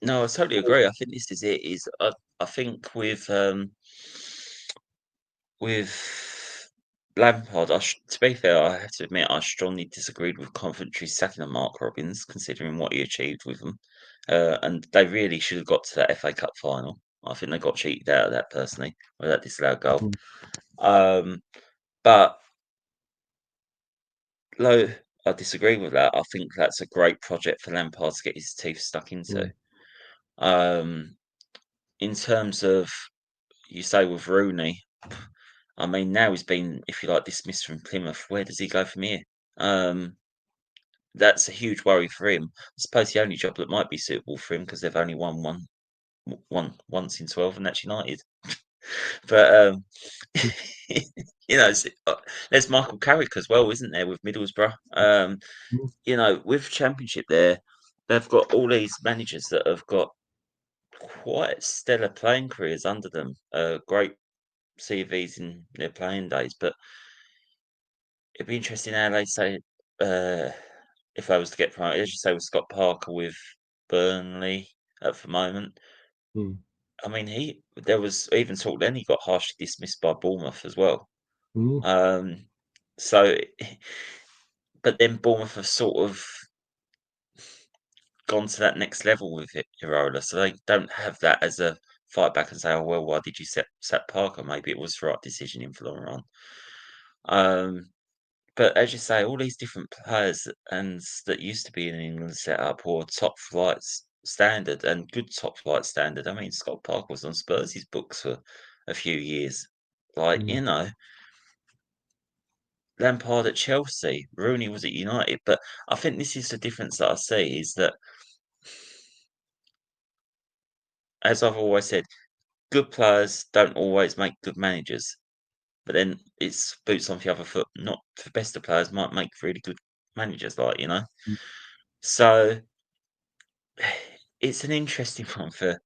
No, I totally agree. I think this is it. I think with Lampard, to be fair, I have to admit I strongly disagreed with Coventry's sacking of Mark Robins, considering what he achieved with them. And they really should have got to that FA Cup final. I think they got cheated out of that personally, with that disallowed goal. But though I disagree with that, I think that's a great project for Lampard to get his teeth stuck into. In terms of, you say with Rooney, I mean, now he's been, if you like, dismissed from Plymouth. Where does he go from here? That's a huge worry for him. I suppose the only job that might be suitable for him, because they've only won once in 12, and that's United. But there's Michael Carrick as well, isn't there, with Middlesbrough? With Championship there, they've got all these managers that have got quite stellar playing careers under them. Great CVs in their playing days, but it'd be interesting how they say if I was to get promoted, as you say, with Scott Parker with Burnley at the moment. I mean, there was even talk then he got harshly dismissed by Bournemouth as well. But then Bournemouth have sort of gone to that next level with it, Iraola, so they don't have that as a fight back and say, oh well, why did you set Parker? Maybe it was the right decision in the long run. But as you say, all these different players and that used to be in England setup or top flight standard and good top flight standard. I mean, Scott Parker was on Spurs' books for a few years. Lampard at Chelsea, Rooney was at United. But I think this is the difference that I see is that, as I've always said, good players don't always make good managers. But then it's boots on the other foot. Not the best of players might make really good managers, So it's an interesting one for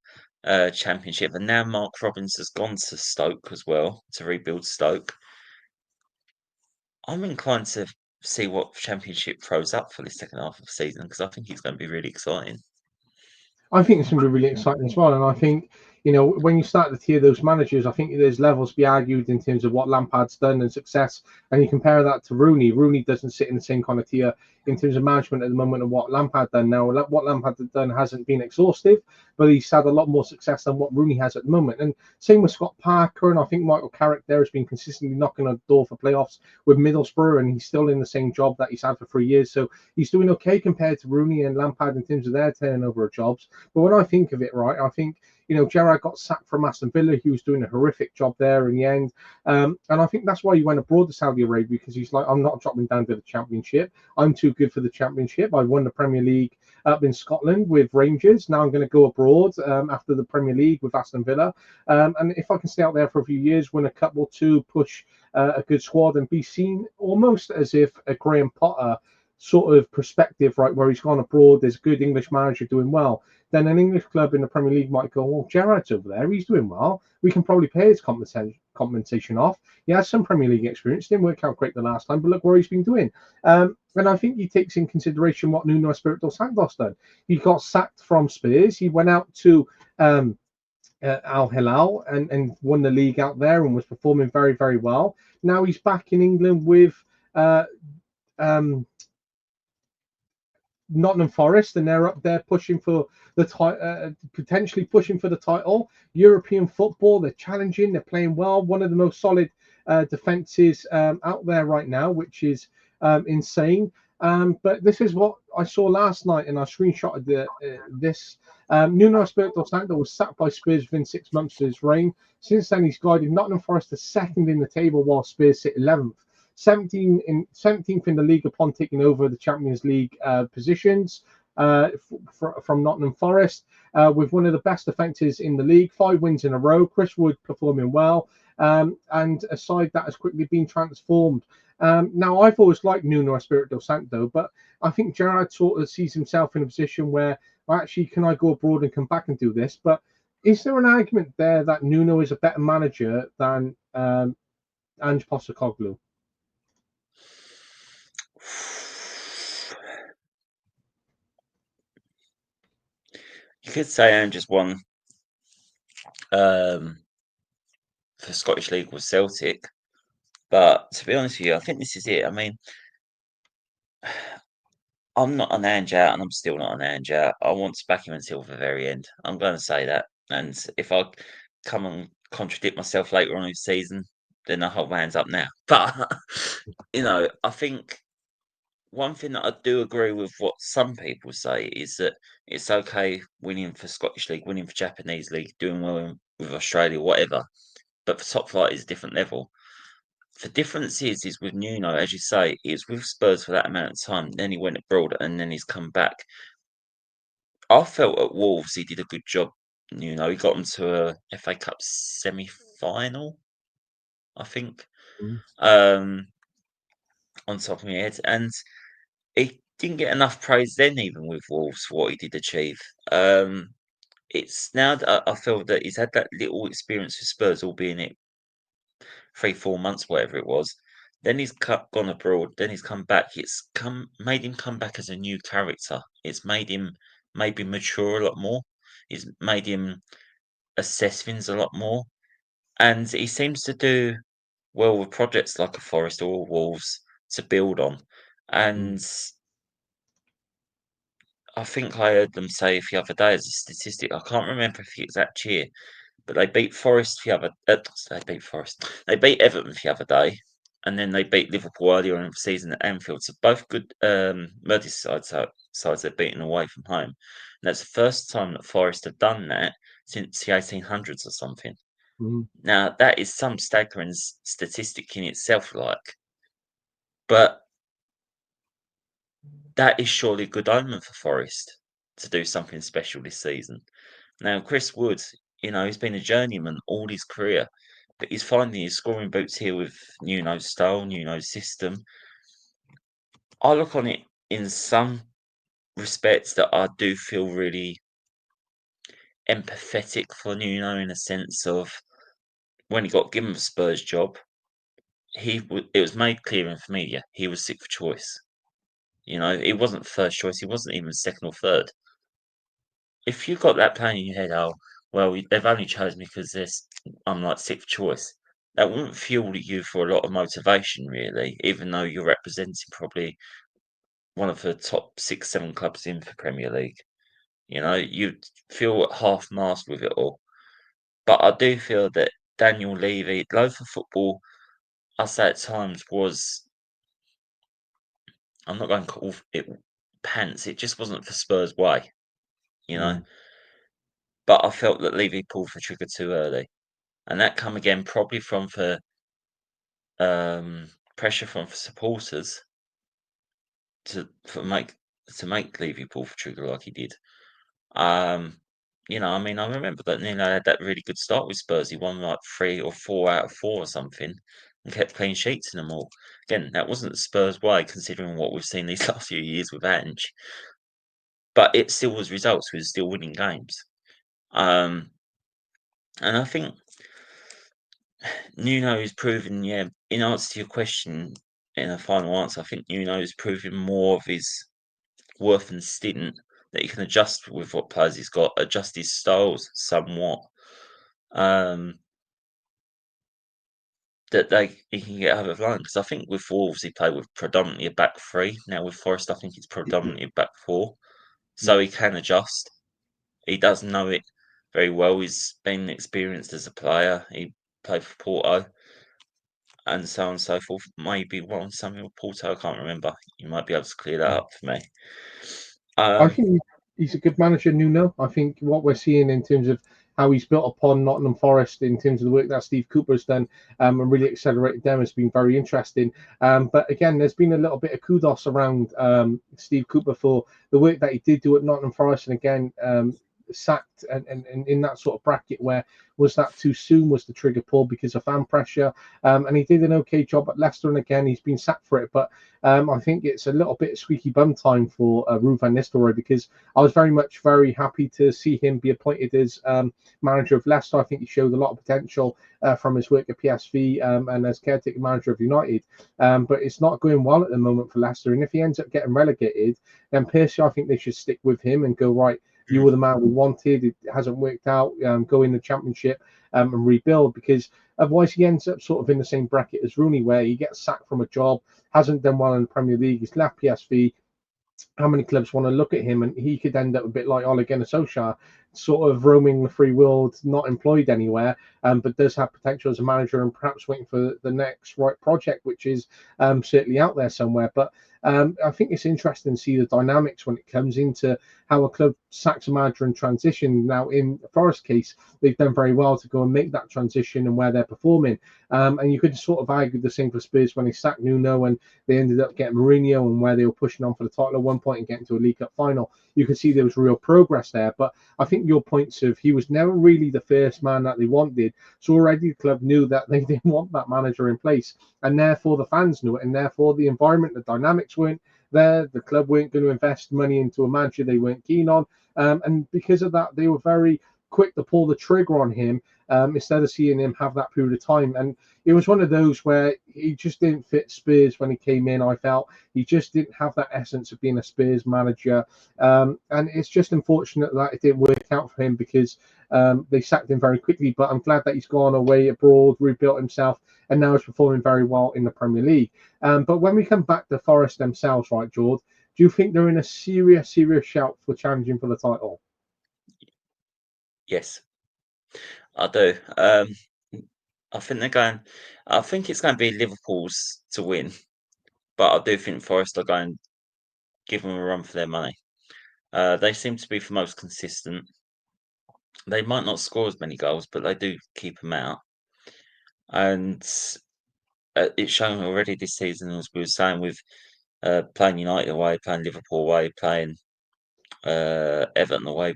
Championship. And now Mark Robins has gone to Stoke as well to rebuild Stoke. I'm inclined to see what Championship throws up for the second half of the season because I think it's going to be really exciting. I think it's going to be really exciting as well. And I think, when you start to tier those managers, I think there's levels to be argued in terms of what Lampard's done and success. And you compare that to Rooney. Rooney doesn't sit in the same kind of tier in terms of management at the moment of what Lampard done. Now, what Lampard has done hasn't been exhaustive, but he's had a lot more success than what Rooney has at the moment. And same with Scott Parker. And I think Michael Carrick there has been consistently knocking on the door for playoffs with Middlesbrough, and he's still in the same job that he's had for 3 years. So he's doing okay compared to Rooney and Lampard in terms of their turnover of jobs. But when I think of it, right, I think, Gerrard got sacked from Aston Villa. He was doing a horrific job there in the end. And I think that's why he went abroad to Saudi Arabia, because he's like, I'm not dropping down to the Championship. I'm too good for the Championship. I won the Premier League up in Scotland with Rangers. Now I'm going to go abroad after the Premier League with Aston Villa. And if I can stay out there for a few years, win a cup or two, push a good squad and be seen almost as if a Graham Potter sort of perspective, right, where he's gone abroad, there's a good English manager doing well, then an English club in the Premier League might go, well, Gerrard's over there, he's doing well, we can probably pay his compensation off. He has some Premier League experience, didn't work out great the last time, but look where he's been doing. And I think he takes in consideration what Nuno Espiroto Santo's done. He got sacked from Spurs, he went out to Al Hilal and won the league out there and was performing very, very well. Now he's back in England with Nottingham Forest, and they're up there pushing for the title, potentially pushing for the title. European football, they're challenging, they're playing well. One of the most solid defenses out there right now, which is insane. But this is what I saw last night, and I screenshotted this. Nuno Espiroto Santo was sacked by Spurs within 6 months of his reign. Since then, he's guided Nottingham Forest to second in the table, while Spurs sit 11th. 17th in the league upon taking over the Champions League positions from Nottingham Forest, with one of the best defences in the league, 5 wins in a row. Chris Wood performing well, and a side that has quickly been transformed. Now, I've always liked Nuno Espiroto Santo, but I think Gerrard sort of sees himself in a position where, well, actually, can I go abroad and come back and do this? But Is there an argument there that Nuno is a better manager than Ange Postecoglou? You could say Ange just won for Scottish League with Celtic, but to be honest with you, I think this is it. I mean, I'm not an Ange out, and I'm still not an Ange out. I want to back him until the very end. I'm going to say that, and if I come and contradict myself later on in the season, then I hold my hands up now. But I think one thing that I do agree with what some people say is that it's okay winning for Scottish League, winning for Japanese League, doing well with Australia, whatever. But for top flight is a different level. The difference is with Nuno, as you say, is with Spurs for that amount of time. Then he went abroad and then he's come back. I felt at Wolves he did a good job. He got them to a FA Cup semi-final, I think, on top of my head, and he didn't get enough praise then, even with Wolves, for what he did achieve. It's now that I feel that he's had that little experience with Spurs, albeit it 3-4 months, whatever it was. Then he's gone abroad. Then he's come back. It's made him come back as a new character. It's made him maybe mature a lot more. It's made him assess things a lot more, and he seems to do well with projects like a Forest or a Wolves to build on. And I think I heard them say the other day as a statistic. I can't remember the exact year, but they beat Forest the other. They beat Forest. They beat Everton the other day, and then they beat Liverpool earlier in the season at Anfield. So both good Merseyside sides they're beaten away from home. And that's the first time that Forest have done that since the 1800s or something. Now that is some staggering statistic in itself, but that is surely a good omen for Forest to do something special this season. Now, Chris Wood, he's been a journeyman all his career, but he's finding his scoring boots here with Nuno's style, Nuno's system. I look on it in some respects that I do feel really empathetic for Nuno in a sense of when he got given the Spurs job, it was made clear in the media he was sixth choice. He wasn't first choice. He wasn't even second or third. If you got that plan in your head, oh, well, they've only chosen me because I'm like sixth choice. That wouldn't fuel you for a lot of motivation, really, even though you're representing probably one of the top 6, 7 clubs in the Premier League. You'd feel half-mast with it all. But I do feel that Daniel Levy, though for football, I say at times was, I'm not going to call it pants, it just wasn't for Spurs' way, But I felt that Levy pulled the trigger too early. And that come again probably from the pressure from the supporters to make Levy pull the trigger like he did. I remember that Nuno had that really good start with Spurs. He won like 3 or 4 out of 4 or something, and kept clean sheets in them all. Again, that wasn't Spurs' way, considering what we've seen these last few years with Ange. But it still was results. We were still winning games. And I think Nuno is proven, in answer to your question, in a final answer, I think Nuno is proving more of his worth and stint that he can adjust with what players he's got, adjust his styles somewhat. That he can get over the line. Because I think with Wolves, he played with predominantly a back three. Now with Forest, I think it's predominantly a back four. So he can adjust. He does know it very well. He's been experienced as a player. He played for Porto. And so on and so forth. Maybe something with Porto, I can't remember. You might be able to clear that up for me. I think he's a good manager, Nuno. I think what we're seeing in terms of how he's built upon Nottingham Forest in terms of the work that Steve Cooper's done and really accelerated them has been very interesting. But again, there's been a little bit of kudos around Steve Cooper for the work that he did do at Nottingham Forest. And again, sacked and in that sort of bracket where was that too soon? Was the trigger pulled because of fan pressure? And he did an okay job at Leicester, and again he's been sacked for it. But I think it's a little bit squeaky bum time for Ruud van Nistelrooy, because I was very happy to see him be appointed as manager of Leicester. I think he showed a lot of potential from his work at PSV and as caretaker manager of United. But it's not going well at the moment for Leicester. And if he ends up getting relegated, then personally, I think they should stick with him and go, right, you were the man we wanted. It hasn't worked out. Go in the Championship and rebuild, because otherwise he ends up sort of in the same bracket as Rooney, where he gets sacked from a job, hasn't done well in the Premier League, he's left PSV. How many clubs want to look at him? And he could end up a bit like Ole Gunnar Solskjaer, sort of roaming the free world, not employed anywhere, but does have potential as a manager and perhaps waiting for the next right project, which is certainly out there somewhere. But I think it's interesting to see the dynamics when it comes into how a club sacks a manager and transition. Now, in Forest's case, they've done very well to go and make that transition and where they're performing. And you could sort of argue the same for Spurs when they sacked Nuno and they ended up getting Mourinho, and where they were pushing on for the title at one point and getting to a League Cup final. You could see there was real progress there. But I think your points of he was never really the first man that they wanted. So already the club knew that they didn't want that manager in place. And therefore the fans knew it. And therefore the environment, the dynamics weren't there. The club weren't going to invest money into a manager they weren't keen on. And because of that, they were very quick to pull the trigger on him instead of seeing him have that period of time. And it was one of those where he just didn't fit Spurs when he came in. I felt he just didn't have that essence of being a Spurs manager. And it's just unfortunate that it didn't work out for him, because they sacked him very quickly. But I'm glad that he's gone away abroad, rebuilt himself, and now is performing very well in the Premier League. But when we come back to Forest themselves, right, George, do you think they're in a serious shout for challenging for the title? Yes, I do. I think they're going. I think it's going to be Liverpool's to win, but I do think Forest are going to give them a run for their money. They seem to be the most consistent. They might not score as many goals, but they do keep them out. And it's shown already this season, as we were saying, with playing United away, playing Liverpool away, playing Everton away,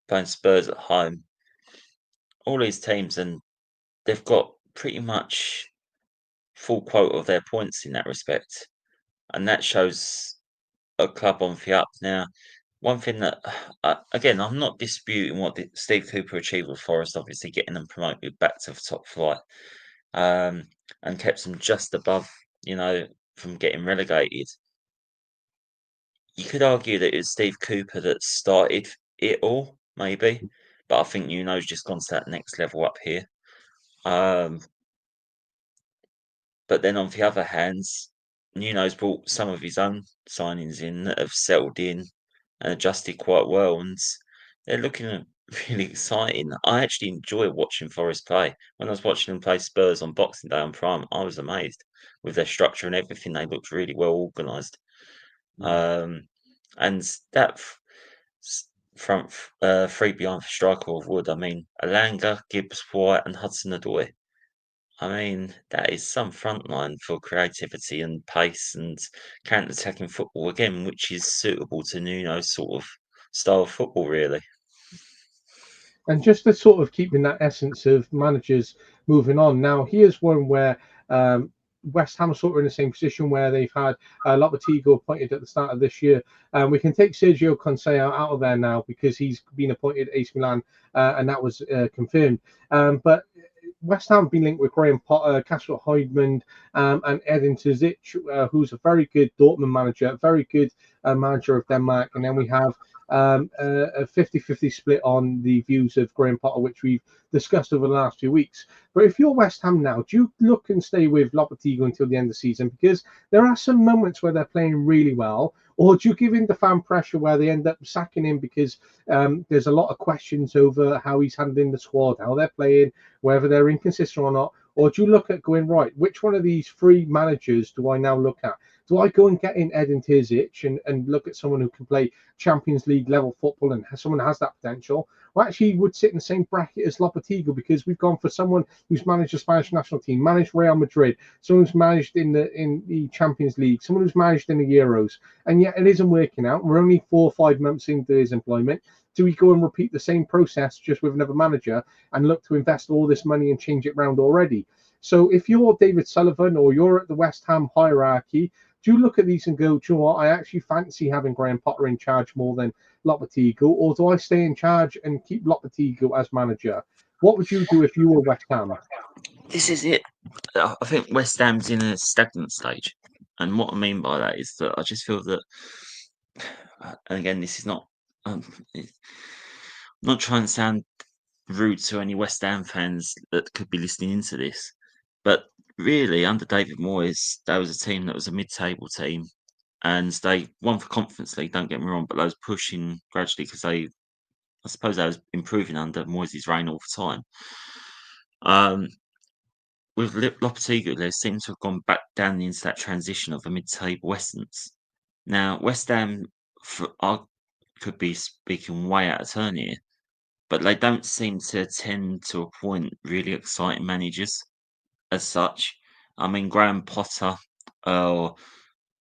playing Spurs at home. All these teams, and they've got pretty much full quota of their points in that respect. And that shows a club on the up. Now, one thing that, again, I'm not disputing what Steve Cooper achieved with Forest, obviously getting them promoted back to the top flight, and kept them just above, from getting relegated. You could argue that it's Steve Cooper that started it all, maybe, but I think Nuno's just gone to that next level up here. But then on the other hand, Nuno's brought some of his own signings in that have settled in and adjusted quite well, and they're looking really exciting. I actually enjoy watching Forest play. When I was watching them play Spurs on Boxing Day on Prime, I was amazed with their structure and everything. They looked really well organised. And that front three behind the striker of wood, I mean, Alanga, Gibbs, White and Hudson-Odoi. I mean, that is some frontline for creativity and pace and counter-attacking football again, which is suitable to Nuno's sort of style of football, really. And just to sort of keeping that essence of managers moving on. Now, here's one where West Ham are sort of in the same position where they've had Lopetegui appointed at the start of this year. We can take Sergio Conceição out of there now because he's been appointed AC Milan and that was confirmed. But West Ham have been linked with Graham Potter, Kasper Højlund, and Edin Terzic, who's a very good Dortmund manager, a very good manager of Denmark. And then we have a 50-50 split on the views of Graham Potter, which we've discussed over the last few weeks. But if you're West Ham now, do you look and stay with Lopetegui until the end of the season? Because there are some moments where they're playing really well, or do you give in to fan pressure where they end up sacking him because there's a lot of questions over how he's handling the squad, how they're playing, whether they're inconsistent or not? Or do you look at going, right, which one of these three managers do I now look at? Do I go and get in Edin Terzic and look at someone who can play Champions League level football and someone who has that potential? Or actually would sit in the same bracket as Lopetegui, because we've gone for someone who's managed the Spanish national team, managed Real Madrid, someone who's managed in the Champions League, someone who's managed in the Euros, and yet it isn't working out. We're only 4 or 5 months into his employment. do we go and repeat the same process just with another manager and look to invest all this money and change it round already? So if you're David Sullivan or you're at the West Ham hierarchy, do you look at these and go, do you know what, I actually fancy having Graham Potter in charge more than Lopetegui, or do I stay in charge and keep Lopetegui as manager? What would you do if you were West Ham? This is it. I think West Ham's in a stagnant stage. And what I mean by that is that I just feel that, and again, this is not, I'm not trying to sound rude to any West Ham fans that could be listening into this, but really, under David Moyes, that was a team that was a mid-table team, and they won for Conference League. Don't get me wrong, but they was pushing gradually because I suppose they was improving under Moyes' reign all the time. With Lopetegui, they seem to have gone back down into that transition of a mid-table essence. Now, West Ham, I could be speaking way out of turn here, but they don't seem to tend to appoint really exciting managers as such. I mean, Graham Potter or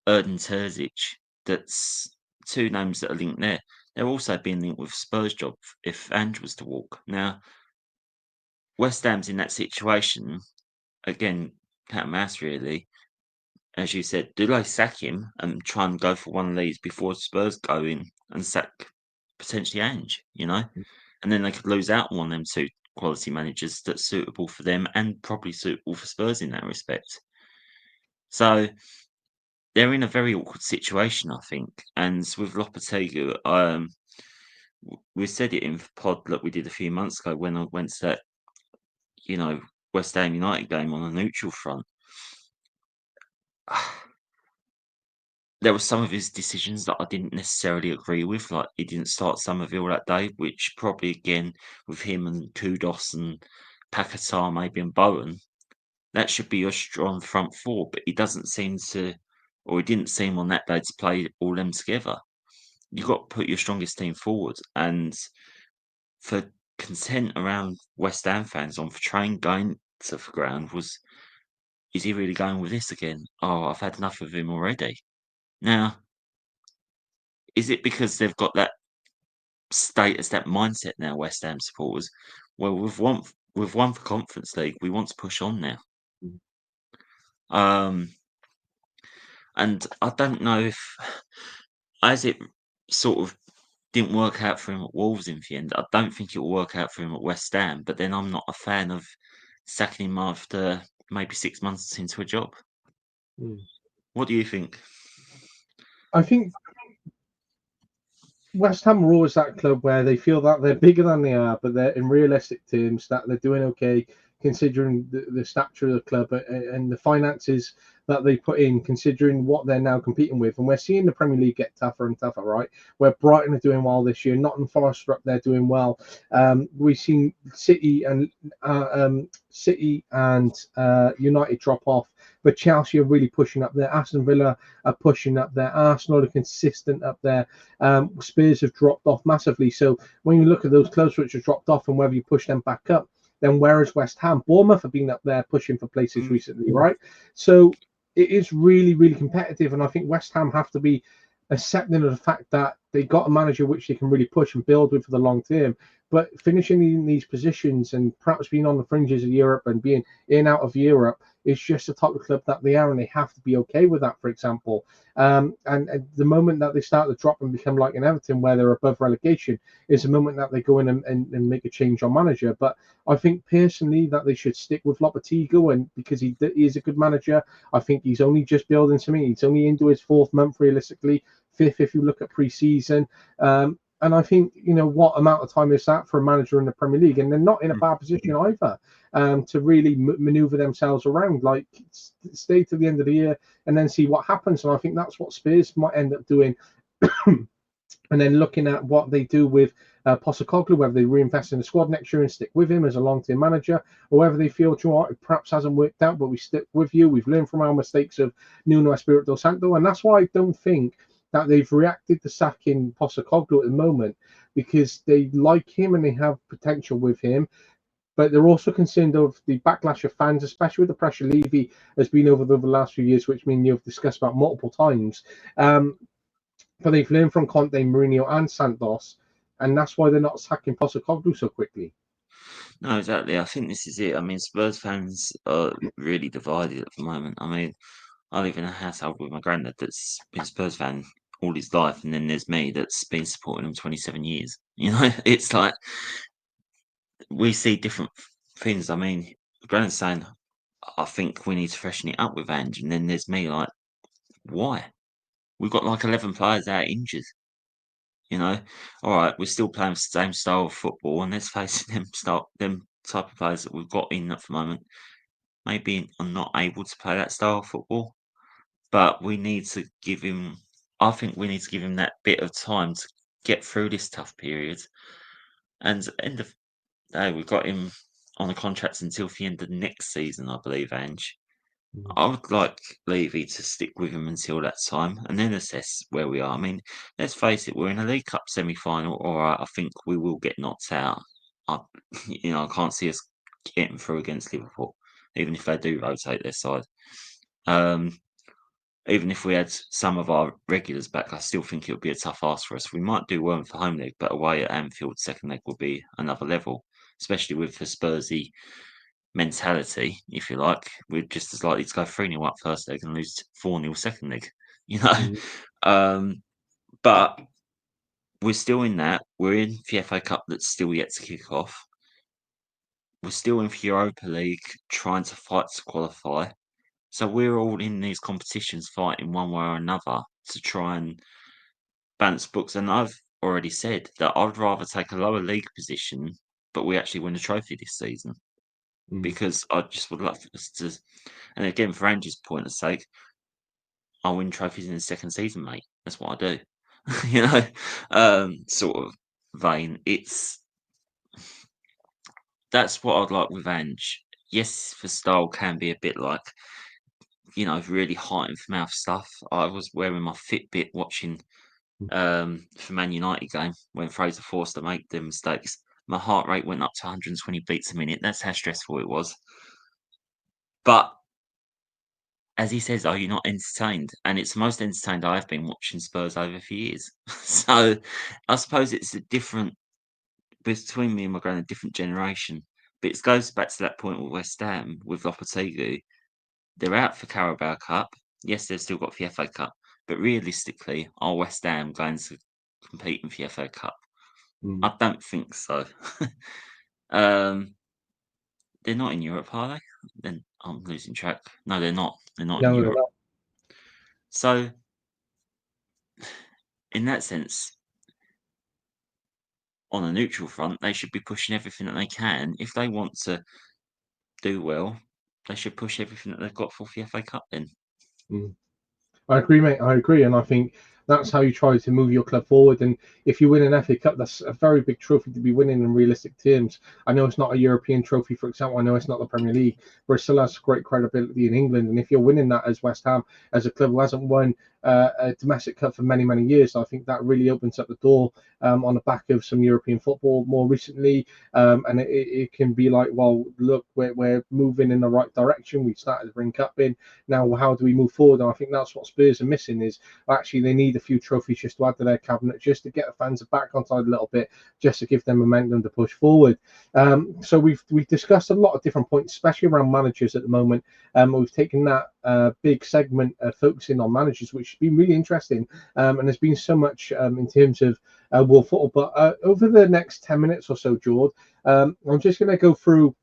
Erdin Terzic, that's two names that are linked there. They're also being linked with Spurs job if Ange was to walk. Now, West Ham's in that situation, again, cat and mouse really. As you said, do they sack him and try and go for one of these before Spurs go in and sack potentially Ange, And then they could lose out on one of them two quality managers that's suitable for them and probably suitable for Spurs in that respect. So they're in a very awkward situation, I think. And with Lopetegui, we said it in the pod that we did a few months ago when I went to that, West Ham United game on a neutral front. There were some of his decisions that I didn't necessarily agree with, like he didn't start Somerville that day, which probably again with him and Kudos and Paquetá maybe and Bowen, that should be your strong front four, but he doesn't seem to, or he didn't seem on that day to play all them together. You've got to put your strongest team forward, and for consent around West Ham fans on for train going to the ground was, is he really going with this again? Oh, I've had enough of him already. Now, is it because they've got that status, that mindset now, West Ham supporters? Well, we've won for Conference League. We want to push on now. And I don't know if, as it sort of didn't work out for him at Wolves in the end, I don't think it will work out for him at West Ham. But then I'm not a fan of sacking him after maybe 6 months into a job. What do you think? I think West Ham are always that club where they feel that they're bigger than they are, but they're in realistic terms that they're doing okay considering the stature of the club and the finances that they put in, considering what they're now competing with. And we're seeing the Premier League get tougher and tougher, right? Where Brighton are doing well this year, Nottingham Forest are up there doing well. We've seen City and United drop off, but Chelsea are really pushing up there. Aston Villa are pushing up there. Arsenal are consistent up there. Spurs have dropped off massively. So when you look at those clubs which have dropped off and whether you push them back up, then where is West Ham? Bournemouth have been up there pushing for places recently, right? So it is really, really competitive. And I think West Ham have to be accepting of the fact that they got a manager which they can really push and build with for the long term. But finishing in these positions and perhaps being on the fringes of Europe and being in and out of Europe is just the type of club that they are, and they have to be okay with that, for example. And the moment that they start to drop and become like an Everton, where they're above relegation, is the moment that they go in and make a change on manager. But I think personally that they should stick with Lopetegui, and because he is a good manager, I think he's only just building something. He's only into his 4th month, realistically, 5th if you look at pre-season. And I think, what amount of time is that for a manager in the Premier League? And they're not in a bad position either to really maneuver themselves around. Like, stay to the end of the year and then see what happens. And I think that's what Spurs might end up doing. And then looking at what they do with Postecoglou, whether they reinvest in the squad next year and stick with him as a long-term manager, or whether they feel, it perhaps hasn't worked out, but we stick with you. We've learned from our mistakes of Nuno Espiroto Santo. And that's why I don't think that they've reacted to sacking Postecoglou at the moment, because they like him and they have potential with him. But they're also concerned of the backlash of fans, especially with the pressure Levy has been over the last few years, which me and you have discussed about multiple times. But they've learned from Conte, Mourinho and Santos and that's why they're not sacking Postecoglou so quickly. No, exactly. I think this is it. I mean, Spurs fans are really divided at the moment. I mean, I live in a household with my granddad that's been a Spurs fan all his life, and then there's me that's been supporting him 27 years. You know, it's like we see different things. I mean, granddad's saying, I think we need to freshen it up with Ange, and then there's me like, why? We've got like 11 players out injured. You know, all right, we're still playing the same style of football, and let's face it, them type of players that we've got in at the moment maybe are not able to play that style of football. But we need to give him. I think we need to give him that bit of time to get through this tough period. And at the end of the day, we've got him on a contract until the end of next season, I believe, Ange. I would like Levy to stick with him until that time and then assess where we are. I mean, let's face it, we're in a League Cup semi-final. All right, I think we will get knocked out. I, I can't see us getting through against Liverpool, even if they do rotate their side. Even if we had some of our regulars back, I still think it would be a tough ask for us. We might do well for home leg, but away at Anfield, second leg will be another level, especially with the Spursy mentality, if you like. We're just as likely to go 3-0 up first leg and lose 4-0 second leg, you know. But we're still in that. We're in the FA Cup that's still yet to kick off. We're still in the Europa League trying to fight to qualify. So we're all in these competitions fighting one way or another to try and balance books. And I've already said that I'd rather take a lower league position, but we actually win a trophy this season. Because I just would like us to, and again, for Ange's point of sake, I win trophies in the second season, mate. That's what I do. Sort of vein. That's what I'd like with Ange. Yes, the style can be a bit like, really hot and mouth stuff. I was wearing my Fitbit watching the Man United game when Fraser Forster made the mistakes. My heart rate went up to 120 beats a minute. That's how stressful it was. But as he says, are you not entertained? And it's the most entertained I've been watching Spurs over for years. So I suppose it's a different between me and my grand, a different generation. But it goes back to that point with West Ham with Lopetegui. They're out for Carabao Cup. Yes, they've still got the FA Cup, but realistically, are West Ham going to compete in the FA Cup? I don't think so. They're not in Europe, are they? Then I'm losing track. No, they're not. They're not in No, they're Europe. not. So, in that sense, on a neutral front, they should be pushing everything that they can. If they want to do well, they should push everything that they've got for the FA Cup then. I agree, mate. I agree, and I think that's how you try to move your club forward. And if you win an FA Cup, that's a very big trophy to be winning in realistic terms. I know it's not a European trophy, for example. I know it's not the Premier League, but it still has great credibility in England. And if you're winning that as West Ham, as a club who hasn't won a domestic cup for many, many years, I think that really opens up the door on the back of some European football more recently. And it can be like, well, look, we're moving in the right direction. We started to bring cup in. Now, how do we move forward? And I think that's what Spurs are missing is actually they need a few trophies just to add to their cabinet, just to get the fans back on side a little bit, just to give them momentum to push forward. So we've discussed a lot of different points, especially around managers at the moment. We've taken that big segment focusing on managers, which has been really interesting. And there's been so much in terms of world football. But over the next 10 minutes or so, George, I'm just going to go through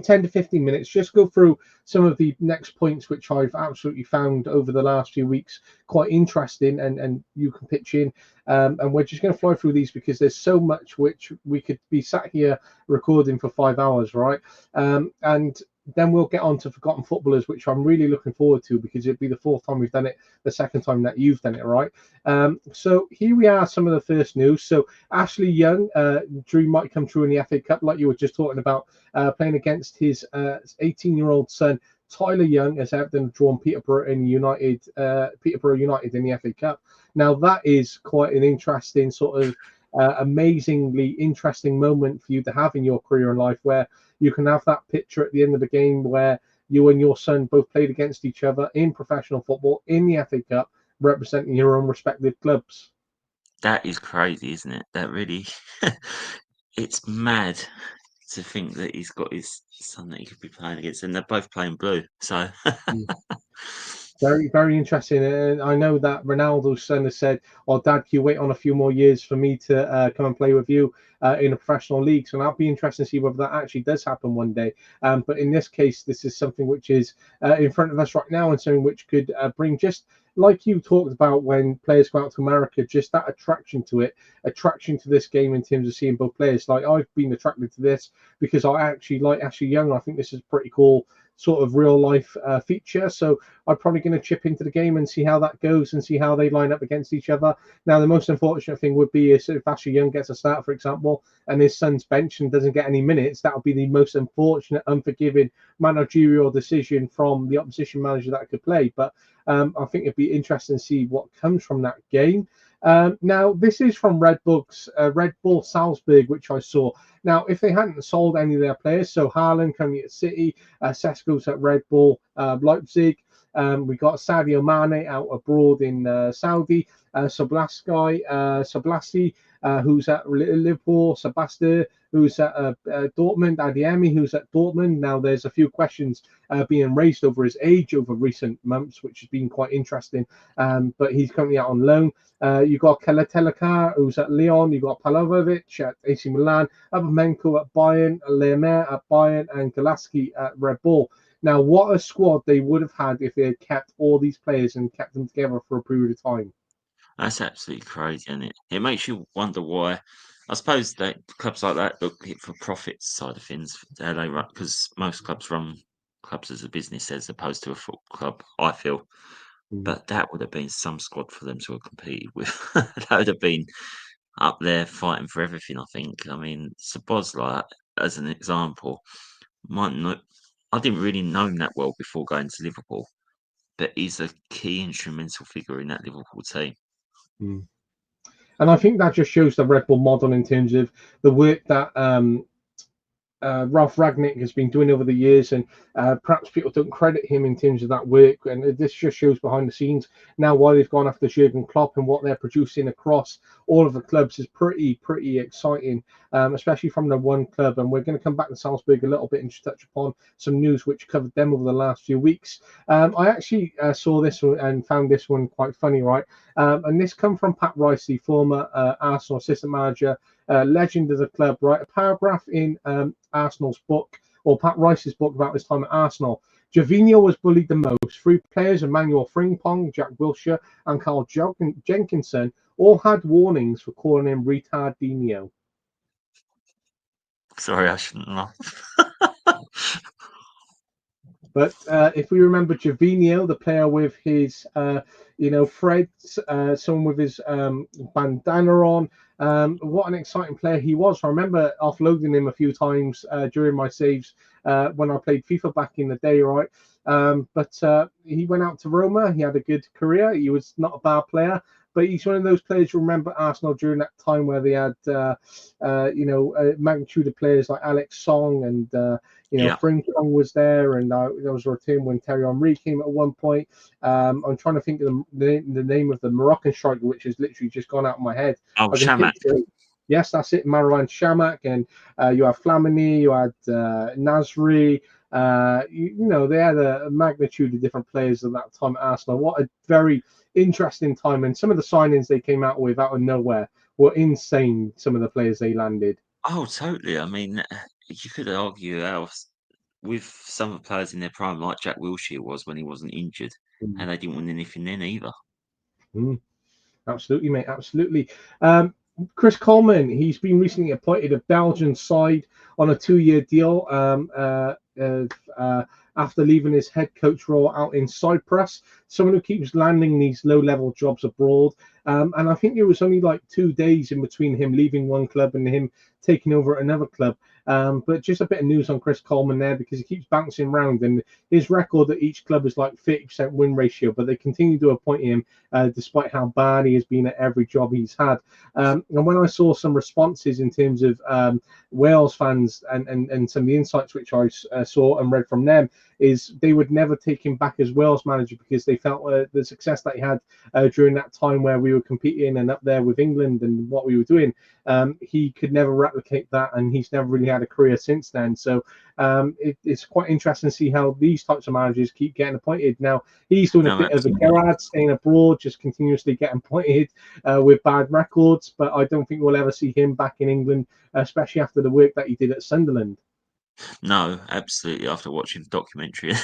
10 to 15 minutes, just go through some of the next points which I've absolutely found over the last few weeks quite interesting, and you can pitch in. And we're just going to fly through these because there's so much which we could be sat here recording for 5 hours, right? And then we'll get on to Forgotten Footballers, which I'm really looking forward to because it'll be the fourth time we've done it, the second time that you've done it, right? So here we are, some of the first news. So Ashley Young, dream might come true in the FA Cup, like you were just talking about, playing against his 18-year-old son, Tyler Young, has Everton drawn Peterborough United in the FA Cup. Now that is quite an interesting sort of amazingly interesting moment for you to have in your career and life, where you can have that picture at the end of the game where you and your son both played against each other in professional football in the FA Cup, representing your own respective clubs. that is crazy, isn't it? That really, it's mad to think that he's got his son that he could be playing against, and they're both playing blue. So, Mm. Very, very interesting. And I know that Ronaldo's son has said, "Oh, Dad, can you wait on a few more years for me to come and play with you in a professional league?" So that'll be interesting to see whether that actually does happen one day. But in this case, this is something which is in front of us right now, and something which could bring, just like you talked about when players go out to America, just that attraction to it, attraction to this game in terms of seeing both players. Like I've been attracted to this because I actually like Ashley Young. I think this is pretty cool sort of real life feature. So I'm probably going to chip into the game and see how that goes and see how they line up against each other. Now, the most unfortunate thing would be if Ashley Young gets a start, for example, and his son's bench and doesn't get any minutes. That would be the most unfortunate, unforgiving managerial decision from the opposition manager that could play. But I think it'd be interesting to see what comes from that game. Now, this is from Red Bull Salzburg, which I saw. Now, if they hadn't sold any of their players, so Haaland currently at City, Sesko's at Red Bull Leipzig, we got Sadio Mane out abroad in Saudi, Sablassi, who's at Liverpool, Sebastian, who's at Dortmund, Adiemi, who's at Dortmund. Now, there's a few questions being raised over his age over recent months, which has been quite interesting. But he's currently out on loan. You've got Teleka, who's at Lyon. You've got Pavlovic at AC Milan, Abamenko at Bayern, Lemaire at Bayern, and Golaski at Red Bull. Now, what a squad they would have had if they had kept all these players and kept them together for a period of time. that's absolutely crazy, isn't it? It makes you wonder why. I suppose that clubs like that look for profit side of things. How they run, because most clubs run clubs as a business as opposed to a football club. I feel, Mm. but that would have been some squad for them to have competed with. That would have been up there fighting for everything. I think. I mean, Sabozla, as an example, might not. I didn't really know him that well before going to Liverpool, but he's a key instrumental figure in that Liverpool team. Mm. And I think that just shows the Red Bull model in terms of the work that Ralph Ragnick has been doing over the years, and perhaps people don't credit him in terms of that work. And this just shows behind the scenes now why they've gone after Jurgen Klopp and what they're producing across all of the clubs is pretty exciting, especially from the one club. And we're going to come back to Salzburg a little bit and just touch upon some news which covered them over the last few weeks. I actually saw this one and found this one quite funny, right? And this come from Pat Rice, the former Arsenal assistant manager, legend of the club, right? A paragraph in Arsenal's book, or Pat Rice's book about his time at Arsenal. Gervinho was bullied the most. Three players, Emmanuel Frimpong, Jack Wilshere, and Carl Jenkinson, all had warnings for calling him retardinho. Sorry, I shouldn't laugh. But if we remember Gervinho, the player with his, Fred, someone with his bandana on, what an exciting player he was. I remember offloading him a few times during my saves when I played FIFA back in the day, right? But he went out to Roma. He had a good career. He was not a bad player. But he's one of those players you remember Arsenal during that time where they had, a magnitude of players like Alex Song and Yeah. Frimpong was there, and there was a return when Terry Henry came at one point. I'm trying to think of the name of the Moroccan striker, which has literally just gone out of my head. Oh, I can Shamak. picture it. Yes, that's it, Marouane Chamakh, and you have Flamini, you had Nasri. They had a magnitude of different players at that time at Arsenal. What a very interesting time, and some of the signings they came out with out of nowhere were insane. Some of the players they landed. Oh, totally. I mean, you could argue with some of the players in their prime, like Jack Wilshere was when he wasn't injured, and they didn't win anything then either. Mm. Absolutely, mate. Absolutely. Chris Coleman, he's been recently appointed a Belgian side on a 2-year deal after leaving his head coach role out in Cyprus. Someone who keeps landing these low-level jobs abroad. And I think it was only like 2 days in between him leaving one club and him taking over another club. But just a bit of news on Chris Coleman there, because he keeps bouncing around, and his record at each club is like 30% win ratio, but they continue to appoint him despite how bad he has been at every job he's had. And when I saw some responses in terms of Wales fans and some of the insights which I saw and read from them, is they would never take him back as Wales manager because they felt the success that he had during that time where we were competing and up there with England and what we were doing. He could never replicate that, and he's never really had a career since then. So it's quite interesting to see how these types of managers keep getting appointed. Now, he's doing a bit of a Gerrard, staying abroad, just continuously getting appointed with bad records, but I don't think we'll ever see him back in England, especially after the work that he did at Sunderland. No, absolutely. After watching the documentary,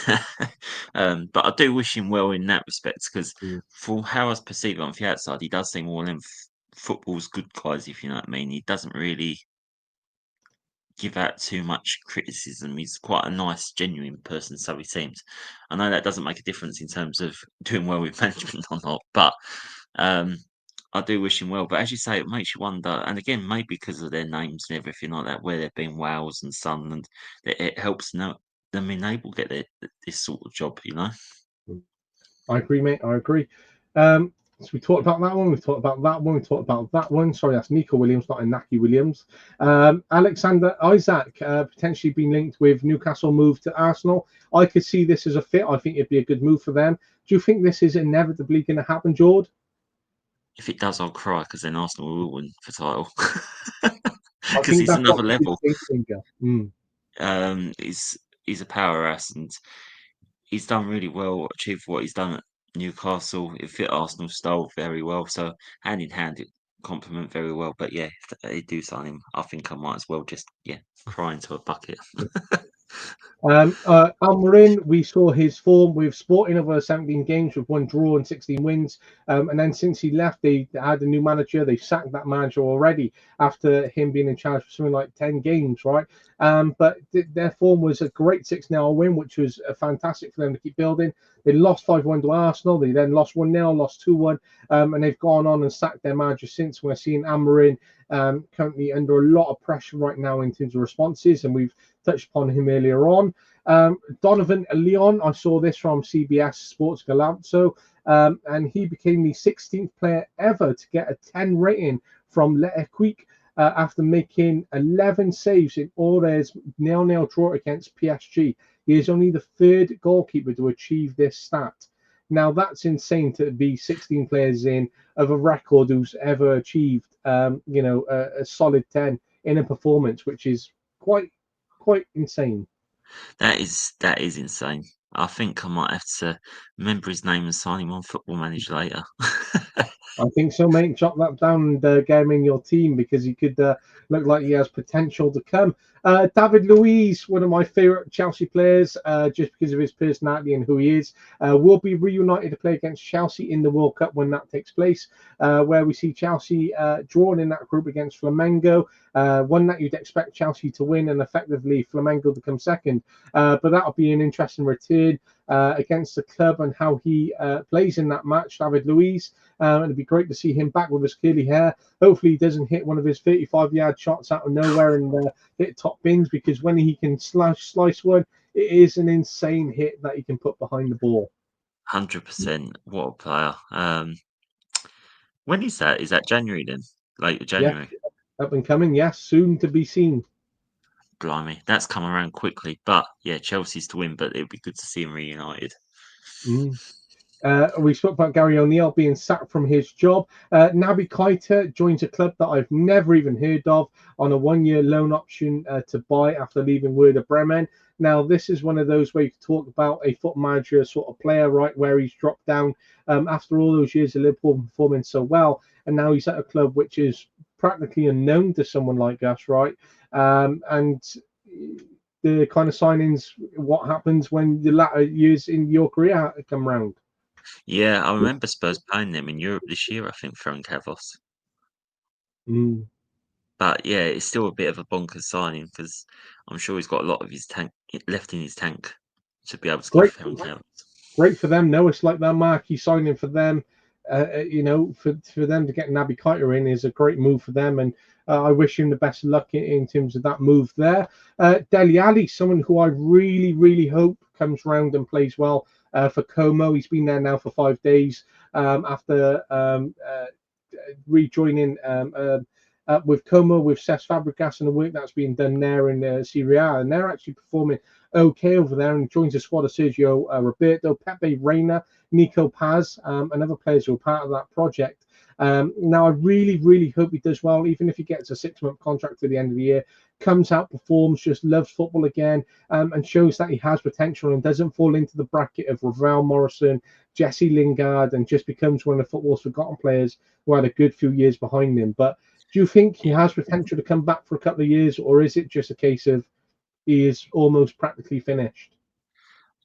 but I do wish him well in that respect because, for how I was perceived on the outside, he does seem one of them football's good guys. If you know what I mean, he doesn't really give out too much criticism. He's quite a nice, genuine person, so he seems. I know that doesn't make a difference in terms of doing well with management or not, but I do wish him well. But as you say, it makes you wonder, and again, maybe because of their names and everything like that, where they've been Wales and Sunderland, it helps them enable get this sort of job, you know. I agree, mate. I agree. So we talked about that one. We've talked about that one. We talked about that one. Sorry, that's Nico Williams, not Inaki Williams. Alexander Isaak potentially being linked with Newcastle move to Arsenal. I could see this as a fit. I think it'd be a good move for them. Do you think this is inevitably going to happen, Jord? If it does, I'll cry because then Arsenal will win the title I because think he's that's what another level. He's a powerhouse and he's done really well, achieved what he's done at Newcastle. It fit Arsenal's style very well. So hand in hand, it complement very well. But yeah, if they do sign him, I think I might as well just cry into a bucket. Almarin, we saw his form with Sporting over 17 games with 1 draw and 16 wins. And then since he left, they had a new manager. They sacked that manager already after him being in charge for something like 10 games, right? But their form was a great 6-0 win, which was fantastic for them to keep building. They lost 5-1 to Arsenal. They then lost 1-0, lost 2-1. And they've gone on and sacked their manager since. We're seeing Almarin currently under a lot of pressure right now in terms of responses, and we've touched upon him earlier on. Donovan Leon, I saw this from CBS Sports Galazzo, and he became the 16th player ever to get a 10 rating from L'Equipe after making 11 saves in Ore's 0-0 draw against PSG. He is only the 3rd goalkeeper to achieve this stat. Now, that's insane to be 16 players in of a record who's ever achieved, a solid 10 in a performance, which is quite insane. That is insane. I think I might have to remember his name and sign him on Football Manager later. I think so, mate. Jot that down and get him in your team because he could look like he has potential to come. David Luiz, one of my favourite Chelsea players, just because of his personality and who he is, will be reunited to play against Chelsea in the World Cup when that takes place, where we see Chelsea drawn in that group against Flamengo, one that you'd expect Chelsea to win and effectively Flamengo to come second. But that'll be an interesting return against the club and how he plays in that match, David Luiz. It'd be great to see him back with his curly hair. Hopefully he doesn't hit one of his 35-yard shots out of nowhere and hit top bins, because when he can slice one, it is an insane hit that he can put behind the ball. 100%. What a player. When is that? Is that January then? Late January? Yeah, up and coming, yes, soon to be seen. Blimey, that's come around quickly. But yeah, Chelsea's to win, but it would be good to see him reunited. We spoke about Gary O'Neill being sacked from his job. Naby Keita joins a club that I've never even heard of on a 1-year loan option to buy after leaving Werder Bremen. Now, this is one of those where you can talk about a football manager sort of player, right, where he's dropped down after all those years of Liverpool performing so well, and now he's at a club which is practically unknown to someone like us, right? And the kind of signings, what happens when the latter years in your career come round. Yeah, I remember Spurs playing them in Europe this year, I think, Ferencváros. But yeah, it's still a bit of a bonkers signing because I'm sure he's got a lot of his tank left in his tank to be able to give Ferencváros. Great for them. No, it's like that marquee signing for them. For them to get Naby Keita in is a great move for them, and I wish him the best of luck in terms of that move there. Dele Alli, someone who I really, really hope comes round and plays well for Como. He's been there now for 5 days after rejoining with Como, with Cesc Fabregas, and the work that's being done there in Serie A, and they're actually performing okay over there. And joins the squad of Sergio Roberto, Pepe Reina, Nico Paz, and other players who are part of that project. Now, I really, really hope he does well, even if he gets a 6-month contract to the end of the year, comes out, performs, just loves football again, and shows that he has potential and doesn't fall into the bracket of Ravel Morrison, Jesse Lingard, and just becomes one of football's forgotten players who had a good few years behind him. But do you think he has potential to come back for a couple of years, or is it just a case of he is almost practically finished?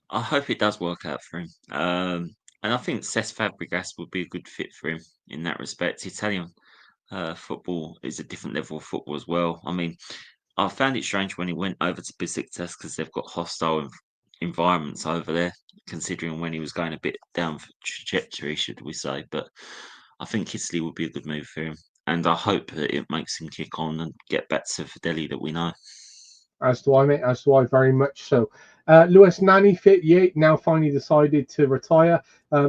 I hope it does work out for him. And I think Cesc Fabregas would be a good fit for him in that respect. Italian football is a different level of football as well. I mean, I found it strange when he went over to Besiktas because they've got hostile environments over there, considering when he was going a bit down for trajectory, should we say. But I think Italy would be a good move for him. And I hope that it makes him kick on and get back to Fideli that we know. As do I, mate. As do I, very much so. Lewis Nani, 58, now finally decided to retire.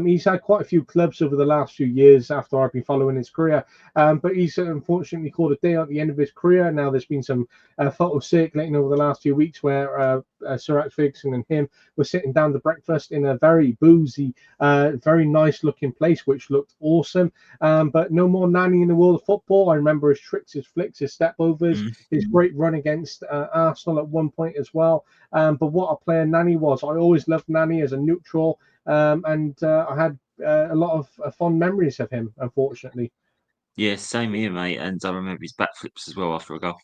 He's had quite a few clubs over the last few years after I've been following his career, but he's unfortunately called a day at the end of his career. Now, there's been some photos circulating over the last few weeks where Sir Alex Ferguson and him were sitting down to breakfast in a very boozy, very nice looking place, which looked awesome. But no more Nani in the world of football. I remember his tricks, his flicks, his step overs, his great run against Arsenal at one point as well. But what a player Nani was. I always loved Nani as a neutral, and I had a lot of fond memories of him, unfortunately. Yeah, same here, mate. And I remember his backflips as well after a goal.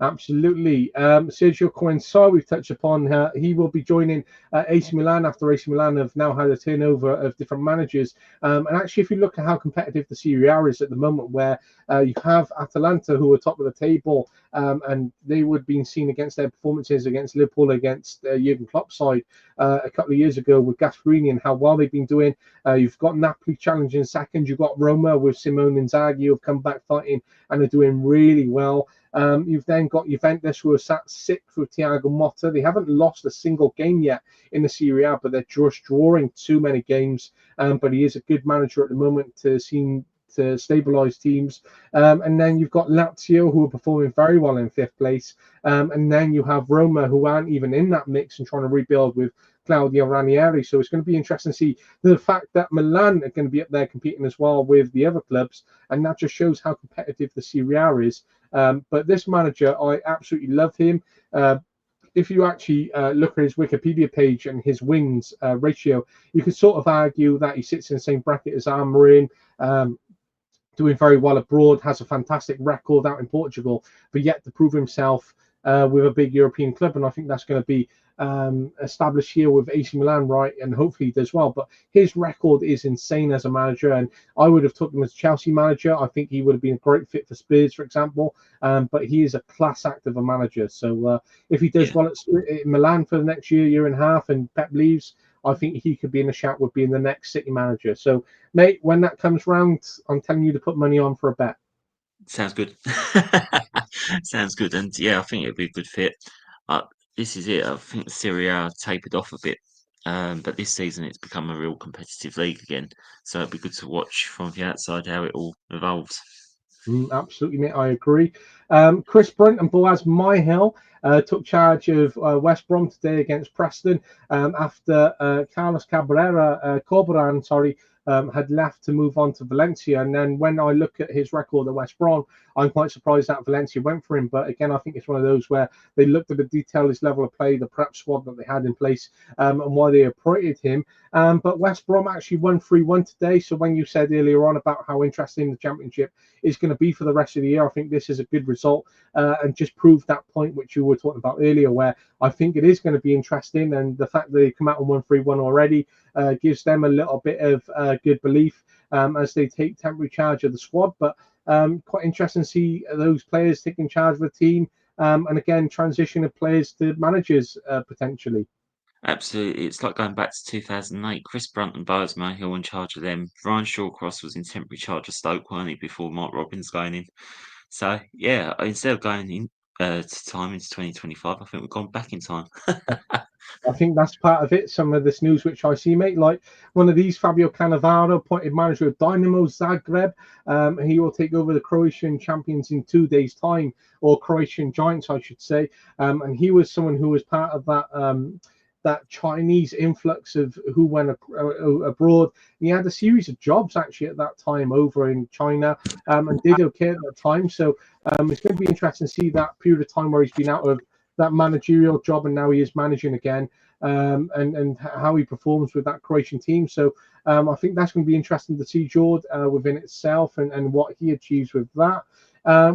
Absolutely. Sergio Coensar, we've touched upon. He will be joining AC Milan after AC Milan have now had a turnover of different managers. And actually, if you look at how competitive the Serie A is at the moment, where you have Atalanta, who are top of the table, and they would have been seen against their performances against Liverpool, against Jurgen Klopp's side a couple of years ago with Gasperini and how well they've been doing. You've got Napoli challenging second. You've got Roma with Simone Inzaghi, who have come back fighting and are doing really well. You've then got Juventus, who are sat sixth with Thiago Motta. They haven't lost a single game yet in the Serie A, but they're just drawing too many games. But he is a good manager at the moment to seem to stabilise teams. And then you've got Lazio, who are performing very well in fifth place. And then you have Roma, who aren't even in that mix and trying to rebuild with Claudio Ranieri. So it's going to be interesting to see the fact that Milan are going to be up there competing as well with the other clubs. And that just shows how competitive the Serie A is. But this manager, I absolutely love him. If you actually look at his Wikipedia page and his wins ratio, you could sort of argue that he sits in the same bracket as Amorim, doing very well abroad, has a fantastic record out in Portugal, but yet to prove himself with a big European club. And I think that's going to be established here with AC Milan, right? And hopefully he does well. But his record is insane as a manager, and I would have took him as Chelsea manager. I think he would have been a great fit for Spurs, for example. But he is a class act of a manager. So if he does Yeah. well at Milan for the next year, year and a half, and Pep leaves, I think he could be in a shout with being the next City manager. So, mate, when that comes round, I'm telling you to put money on for a bet. Sounds good. Sounds good. And yeah, I think it'd be a good fit. Uh, this is it. I think the Serie A tapered off a bit. But this season it's become a real competitive league again. So it'd be good to watch from the outside how it all evolves. Absolutely, mate. I agree. Chris Brunt and Boaz Myhill took charge of West Brom today against Preston after Carlos Corberan, had left to move on to Valencia. And then when I look at his record at West Brom, I'm quite surprised that Valencia went for him. But again, I think it's one of those where they looked at the detail, his level of play, the prep squad that they had in place, and why they appointed him. But West Brom actually won 3-1 today. So when you said earlier on about how interesting the Championship is going to be for the rest of the year, I think this is a good result and just proved that point which you were talking about earlier, where I think it is going to be interesting. And the fact that they come out and won 3-1 already gives them a little bit of good belief as they take temporary charge of the squad. But quite interesting to see those players taking charge of the team and again, transition of players to managers potentially. Absolutely. It's like going back to 2008. Chris Brunt and Boaz Myhill in charge of them. Ryan Shawcross was in temporary charge of Stoke, weren't he, before Mark Robbins going in. So, yeah, instead of going in to time into 2025, I think we've gone back in time. I think that's part of it. Some of this news which I see, mate, like one of these, Fabio Cannavaro, appointed manager of Dynamo Zagreb. He will take over the Croatian champions in 2 days' time, or Croatian Giants, I should say. And he was someone who was part of that that Chinese influx of who went abroad. And he had a series of jobs actually at that time over in China, and did okay at that time. So it's going to be interesting to see that period of time where he's been out of that managerial job and now he is managing again, and how he performs with that Croatian team. So I think that's going to be interesting to see Jord within itself, and what he achieves with that.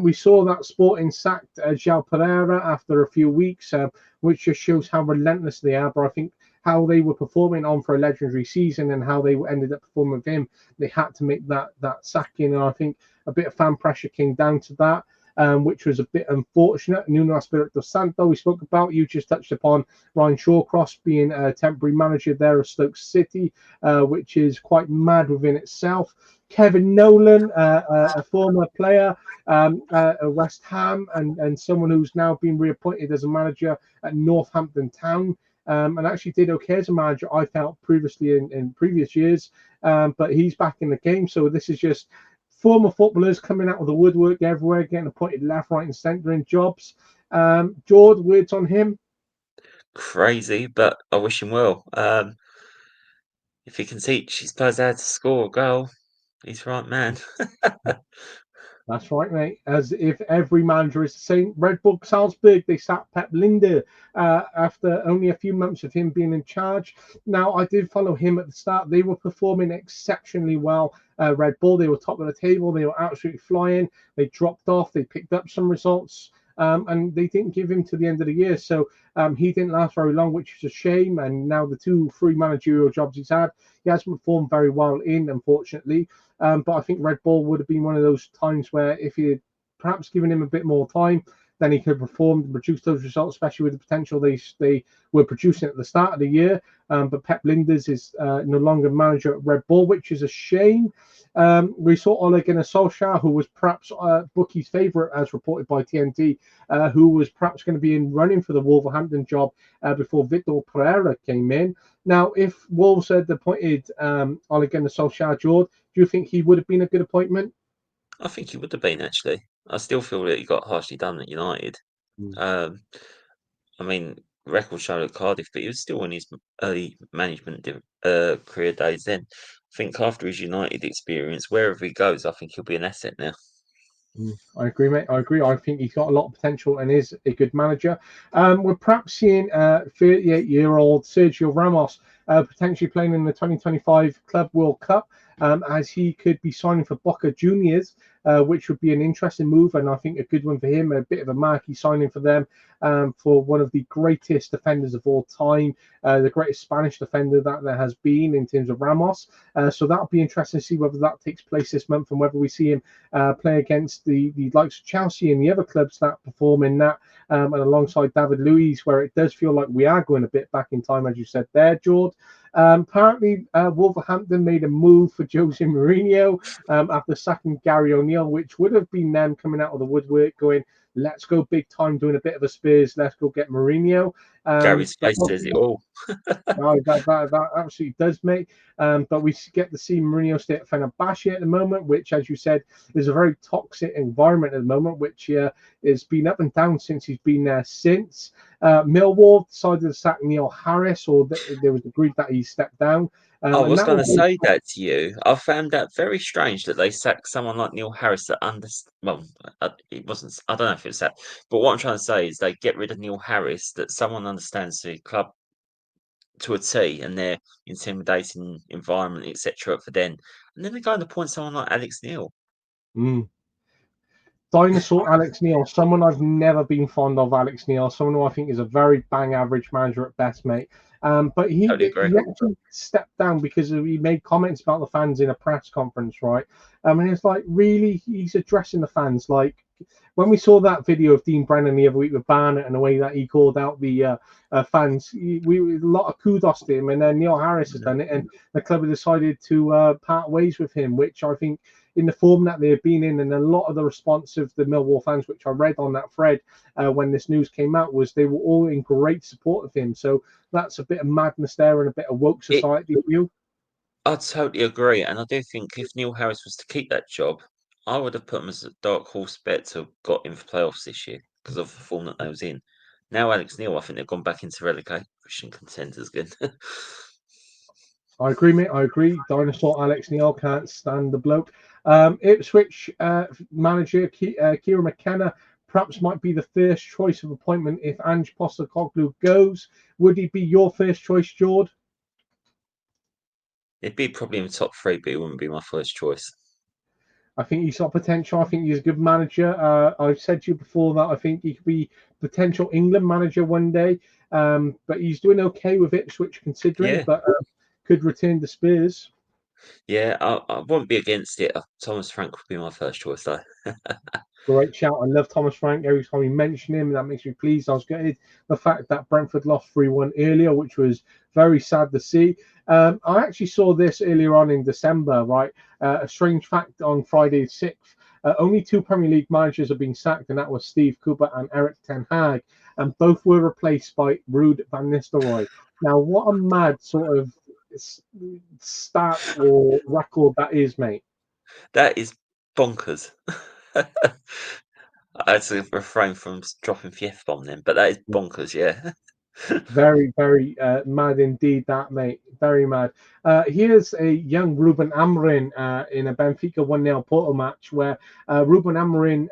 We saw that Sporting sacked João Pereira after a few weeks, which just shows how relentless they are. But I think how they were performing on for a legendary season and how they ended up performing with him, they had to make that sacking. And I think a bit of fan pressure came down to that. Which was a bit unfortunate. Nuno Espiroto Santo, we spoke about. You just touched upon Ryan Shawcross being a temporary manager there of Stoke City, which is quite mad within itself. Kevin Nolan, a former player at West Ham, and someone who's now been reappointed as a manager at Northampton Town. And actually did okay as a manager, I felt, previously in previous years. But he's back in the game. So this is just former footballers coming out of the woodwork everywhere, getting appointed left, right, and centre in jobs. Jord, words on him? Crazy, but I wish him well. If he can teach his players how to score a goal, he's the right man. That's right, mate. As if every manager is the same. Red Bull Salzburg, they sacked Pep Lindner after only a few months of him being in charge. Now, I did follow him at the start. They were performing exceptionally well. Red Bull, they were top of the table. They were absolutely flying. They dropped off. They picked up some results. And they didn't give him to the end of the year. So he didn't last very long, which is a shame. And now the 2 free managerial jobs he's had, he hasn't performed very well in, unfortunately. But I think Red Bull would have been one of those times where if you had perhaps given him a bit more time, then he could have performed and produced those results, especially with the potential they were producing at the start of the year. But Pep Linders is no longer manager at Red Bull, which is a shame. We saw Ole Gunnar Solskjaer, who was perhaps Bookie's favourite, as reported by TNT, who was perhaps going to be in running for the Wolverhampton job before Vitor Pereira came in. Now, if Wolves had appointed Ole Gunnar Solskjaer, Jord, do you think he would have been a good appointment? I think he would have been, actually. I still feel that he got harshly done at United. I mean, record show at Cardiff, but he was still in his early management career days then. I think after his United experience, wherever he goes, I think he'll be an asset now. I agree, mate. I agree. I think he's got a lot of potential and is a good manager. We're perhaps seeing 38-year-old Sergio Ramos potentially playing in the 2025 Club World Cup, as he could be signing for Boca Juniors, which would be an interesting move, and I think a good one for him, a bit of a marquee signing for them, for one of the greatest defenders of all time, the greatest Spanish defender that there has been in terms of Ramos. So that'll be interesting to see whether that takes place this month and whether we see him play against the likes of Chelsea and the other clubs that perform in that, and alongside David Luiz, where it does feel like we are going a bit back in time, as you said there, George. Apparently, Wolverhampton made a move for Jose Mourinho after sacking Gary O'Neill, which would have been them coming out of the woodwork going, let's go big time, doing a bit of a Spurs, let's go get Mourinho. Gary's face says it all. No, that absolutely does, mate. But we get to see Mourinho stay at Fenerbahce at the moment, which, as you said, is a very toxic environment at the moment, which has been up and down since he's been there since. Millwall decided to sack Neil Harris, or there was agreed that he stepped down. I And was that going to was say that to you. I found that very strange that they sacked someone like Neil Harris that well, it wasn't. I don't know if it's that, but what I'm trying to say is they get rid of Neil Harris, that someone understands the club to a T and their intimidating environment, etc. for them, and then they go and appoint someone like Alex Neil. Dinosaur Alex Neil, someone I've never been fond of. Alex Neil, someone who I think is a very bang average manager at best, mate. But he Totally agree. actually stepped down because he made comments about the fans in a press conference, right? And it's like, really, he's addressing the fans. Like, when we saw that video of Dean Brennan the other week with Barnett and the way that he called out the fans, we a lot of kudos to him. And then Neil Harris has done it, and the club have decided to part ways with him, which I think in the form that they've been in, and a lot of the response of the Millwall fans, which I read on that thread when this news came out, was they were all in great support of him. So that's a bit of madness there and a bit of woke It, society view. I totally agree, and I do think if Neil Harris was to keep that job, I would have put him as a dark horse bet to have got in for playoffs this year because of the form that they was in. Now Alex Neil, I think they've gone back into relegation contenders again. I agree, mate. I agree. Dinosaur Alex Neil can't stand the bloke. Ipswich manager Kieran McKenna perhaps might be the first choice of appointment if Ange Postecoglou goes. Would he be your first choice, Jord? It'd be probably in the top three, but it wouldn't be my first choice. I think he's got potential. I think he's a good manager. I've said to you before that I think he could be potential England manager one day. But he's doing okay with Ipswich considering, Yeah, but could return to Spurs. yeah, I won't be against it. Thomas Frank would be my first choice, though. Great shout. I love Thomas Frank. Every time you mention him, that makes me pleased. I was gutted the fact that Brentford lost 3-1 earlier, which was very sad to see. I actually saw this earlier on in December, right? A strange fact on Friday the 6th. Only two Premier League managers have been sacked, and that was Steve Cooper and Eric Ten Hag, and both were replaced by Ruud van Nistelrooy. Now, what a mad sort of stat or record that is, mate. That is bonkers. I had to refrain from dropping the F-bomb then, but that is bonkers, yeah. Very, very mad indeed, that mate. Very mad. Here's a young Ruben Amorim in a Benfica 1-0 Porto match where Ruben Amorim,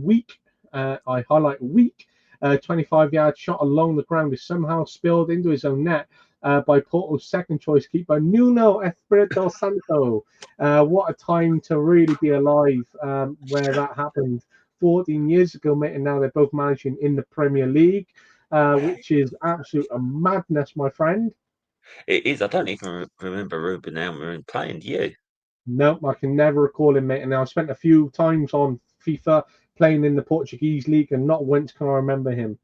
weak, I highlight weak, 25-yard shot along the ground is somehow spilled into his own net by Porto's second choice keeper, Nuno Espiroto Santo. What a time to really be alive where that happened 14 years ago, mate, and now they're both managing in the Premier League. Which is absolute madness, my friend. It is. I don't even remember Ruben Amorim playing, do you? No, I can never recall him, mate. And I spent a few times on FIFA playing in the Portuguese league, and not once can I remember him.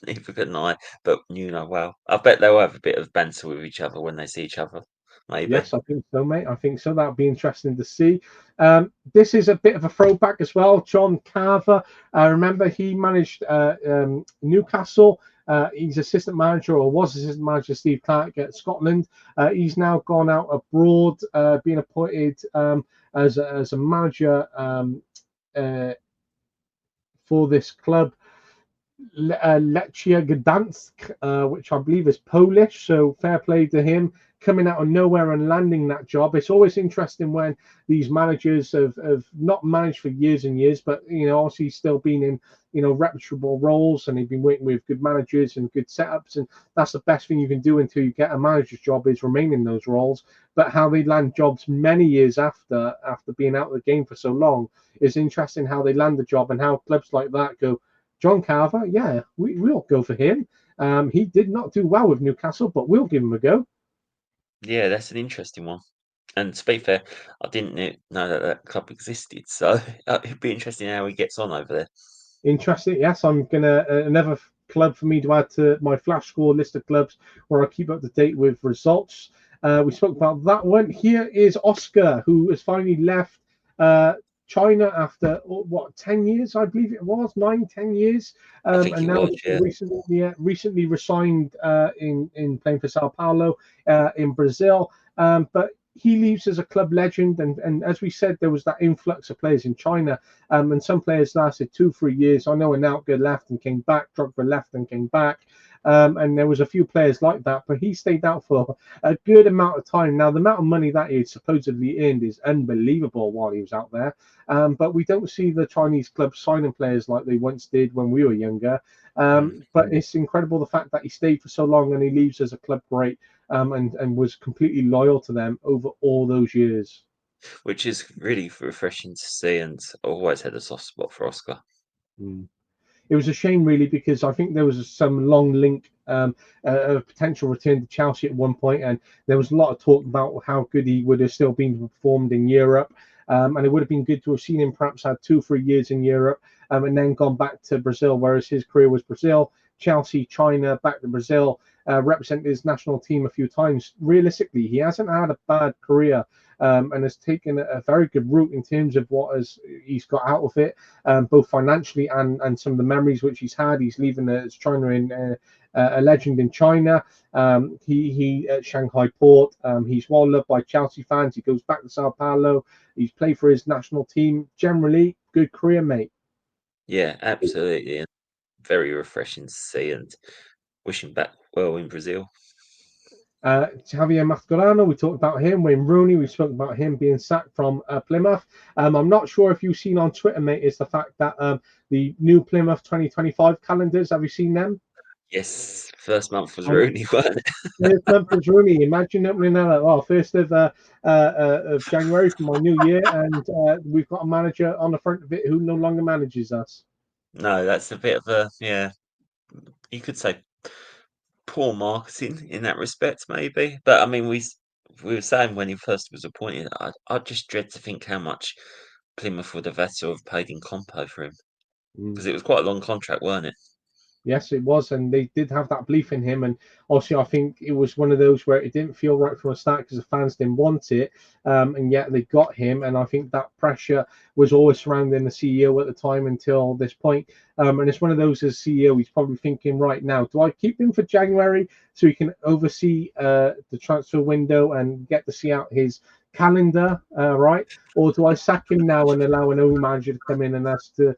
Neither can I, but well, I bet they'll have a bit of banter with each other when they see each other, maybe. Yes, I think so, mate. I think so. That'd be interesting to see. This is a bit of a throwback as well. John Carver. Remember, he managed Newcastle. He's assistant manager, or was assistant manager, Steve Clarke at Scotland. He's now gone out abroad, being appointed as a manager for this club. Lechia Gdansk, which I believe is Polish. So fair play to him coming out of nowhere and landing that job. It's always interesting when these managers have not managed for years and years, but obviously still been in reputable roles, and they've been working with good managers and good setups, and that's the best thing you can do until you get a manager's job is remain in those roles. But how they land jobs many years after being out of the game for so long is interesting. How they land the job and how clubs like that go, John Carver, yeah, we'll go for him. He did not do well with Newcastle, but we'll give him a go. Yeah, that's an interesting one. And to be fair, I didn't know that club existed, so it'd be interesting how he gets on over there. Interesting. Yes, I'm gonna another club for me to add to my flash score list of clubs where I keep up to date with results. We spoke about that one. Here is Oscar, who has finally left China after 10 years, I believe it was 9-10 years, I think and it now was, yeah. recently resigned in playing for Sao Paulo in Brazil. But he leaves as a club legend, and as we said, there was that influx of players in China, and some players lasted 2-3 years. I know Anelka left and came back, Drogba left and came back, and there was a few players like that, but he stayed out for a good amount of time. Now, the amount of money that he supposedly earned is unbelievable while he was out there, but we don't see the Chinese clubs signing players like they once did when we were younger. But it's incredible the fact that he stayed for so long and he leaves as a club great, and was completely loyal to them over all those years. Which is really refreshing to see, and I always had a soft spot for Oscar. It was a shame, really, because I think there was some long link, a potential return to Chelsea at one point, and there was a lot of talk about how good he would have still been performed in Europe. And it would have been good to have seen him perhaps had 2-3 years in Europe, and then gone back to Brazil, whereas his career was Brazil, Chelsea, China, back to Brazil. represented his national team a few times. Realistically, he hasn't had a bad career. And has taken a very good route in terms of he's got out of it, both financially and some of the memories which he's had. He's leaving China in a legend in China. He at Shanghai Port. He's well loved by Chelsea fans. He goes back to Sao Paulo. He's played for his national team. Generally, good career, mate. Yeah, absolutely. And very refreshing to see, and wishing back well in Brazil. Javier Mascherano, we talked about him. Wayne Rooney, we spoke about him being sacked from Plymouth. I'm not sure if you've seen on Twitter, mate, is the fact that the new Plymouth 2025 calendars, have you seen them? Yes, first month was And Rooney, wasn't it? first month was Rooney. Imagine opening that up. 1st of January for my new year, and we've got a manager on the front of it who no longer manages us. No, that's a bit of a, you could say poor marketing in that respect, maybe. But I mean, we were saying when he first was appointed, I just dread to think how much Plymouth would have had to have paid in compo for him, because it was quite a long contract, weren't it? Yes, it was, and they did have that belief in him. And also, I think it was one of those where it didn't feel right from the start because the fans didn't want it, and yet they got him. And I think that pressure was always surrounding the CEO at the time until this point. And it's one of those as CEO, he's probably thinking right now, do I keep him for January so he can oversee the transfer window and get to see out his calendar, right? Or do I sack him now and allow an old manager to come in and us to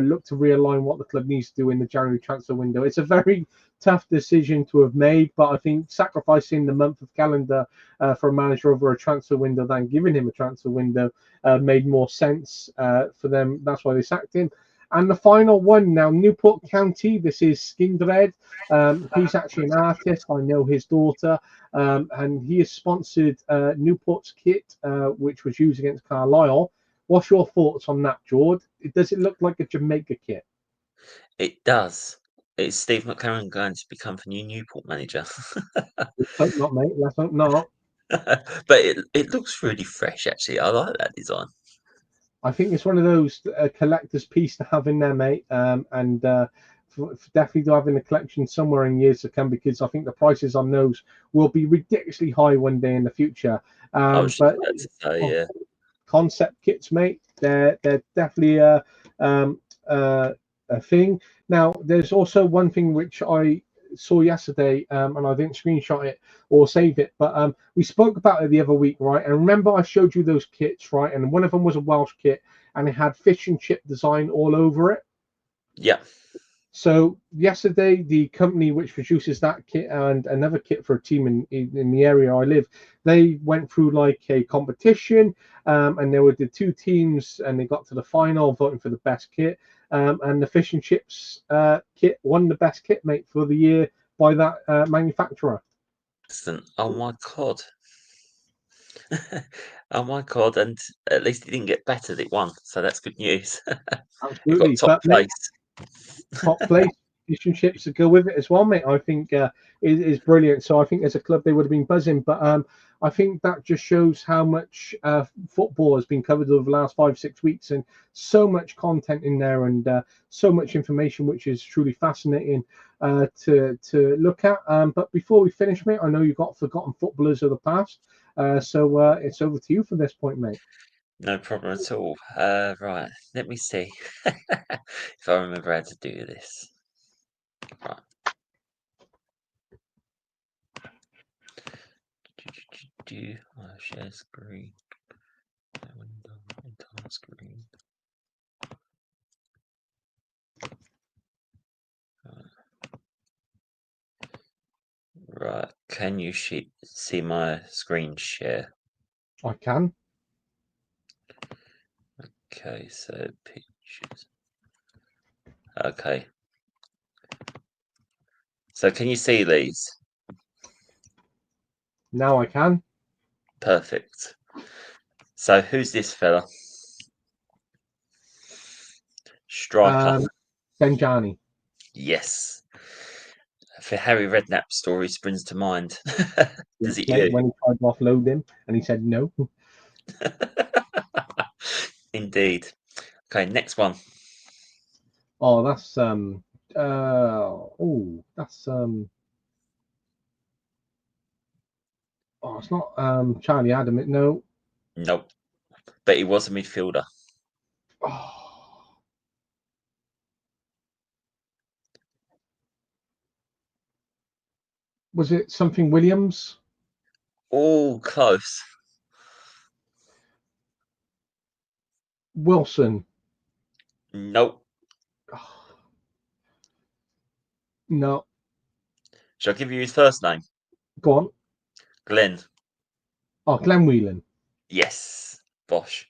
look to realign what the club needs to do in the January transfer window? It's a very tough decision to have made, but I think sacrificing the month of calendar for a manager over a transfer window than giving him a transfer window made more sense for them. That's why they sacked him. And the final one now, Newport County. This is Skindred. He's actually an artist. I know his daughter, and he has sponsored Newport's kit, which was used against Carlisle. What's your thoughts on that, George? Does it look like a Jamaica kit? It does. Is Steve McLaren going to become the new Newport manager? Let's hope not, mate. Let's hope not. But it looks really fresh, actually. I like that design. I think it's one of those collector's piece to have in there, mate, and definitely to have in the collection somewhere in years to come because I think the prices on those will be ridiculously high one day in the future. I was just But about to say, yeah. concept kits, mate, they're definitely um, a thing. Now, there's also one thing which I saw yesterday, and I didn't screenshot it or save it, but we spoke about it the other week, right? And remember, I showed you those kits, right? And one of them was a Welsh kit, and it had fish and chip design all over it. Yeah. So yesterday, the company which produces that kit and another kit for a team in the area I live, they went through like a competition, and there were the two teams, and they got to the final, voting for the best kit. And the fish and chips kit won the best kit, mate, for the year by that manufacturer. Excellent. Oh my God. Oh my God. And at least it didn't get battered, it won. So that's good news. It got Absolutely, top but mate, place. top place fish and chips to go with it as well, mate. I think is brilliant. So I think as a club they would have been buzzing, but I think that just shows how much football has been covered over the last 5-6 weeks, and so much content in there, and so much information, which is truly fascinating to look at. But before we finish, mate, I know you've got forgotten footballers of the past, so it's over to you from this point, mate. No problem at all. Right. Let me see if I remember how to do this. Right. Share screen. Window, entire screen. Right. Can you see my screen share? I can. Okay, so pictures. Okay. So can you see these? Now I can. Perfect. So who's this fella? Striker. Benjani. Yes. The Harry Redknapp story springs to mind. Yes, Does it mate, you? when he tried to offload him and he said no. Indeed. Okay, next one. Oh, that's it's not Charlie Adam. No. Nope. But he was a midfielder. Oh. Was it something Williams? All close. Wilson? Nope. Oh. No. Shall I give you his first name? Go on. Glenn. Oh, Glenn Whelan. Yes. Bosh.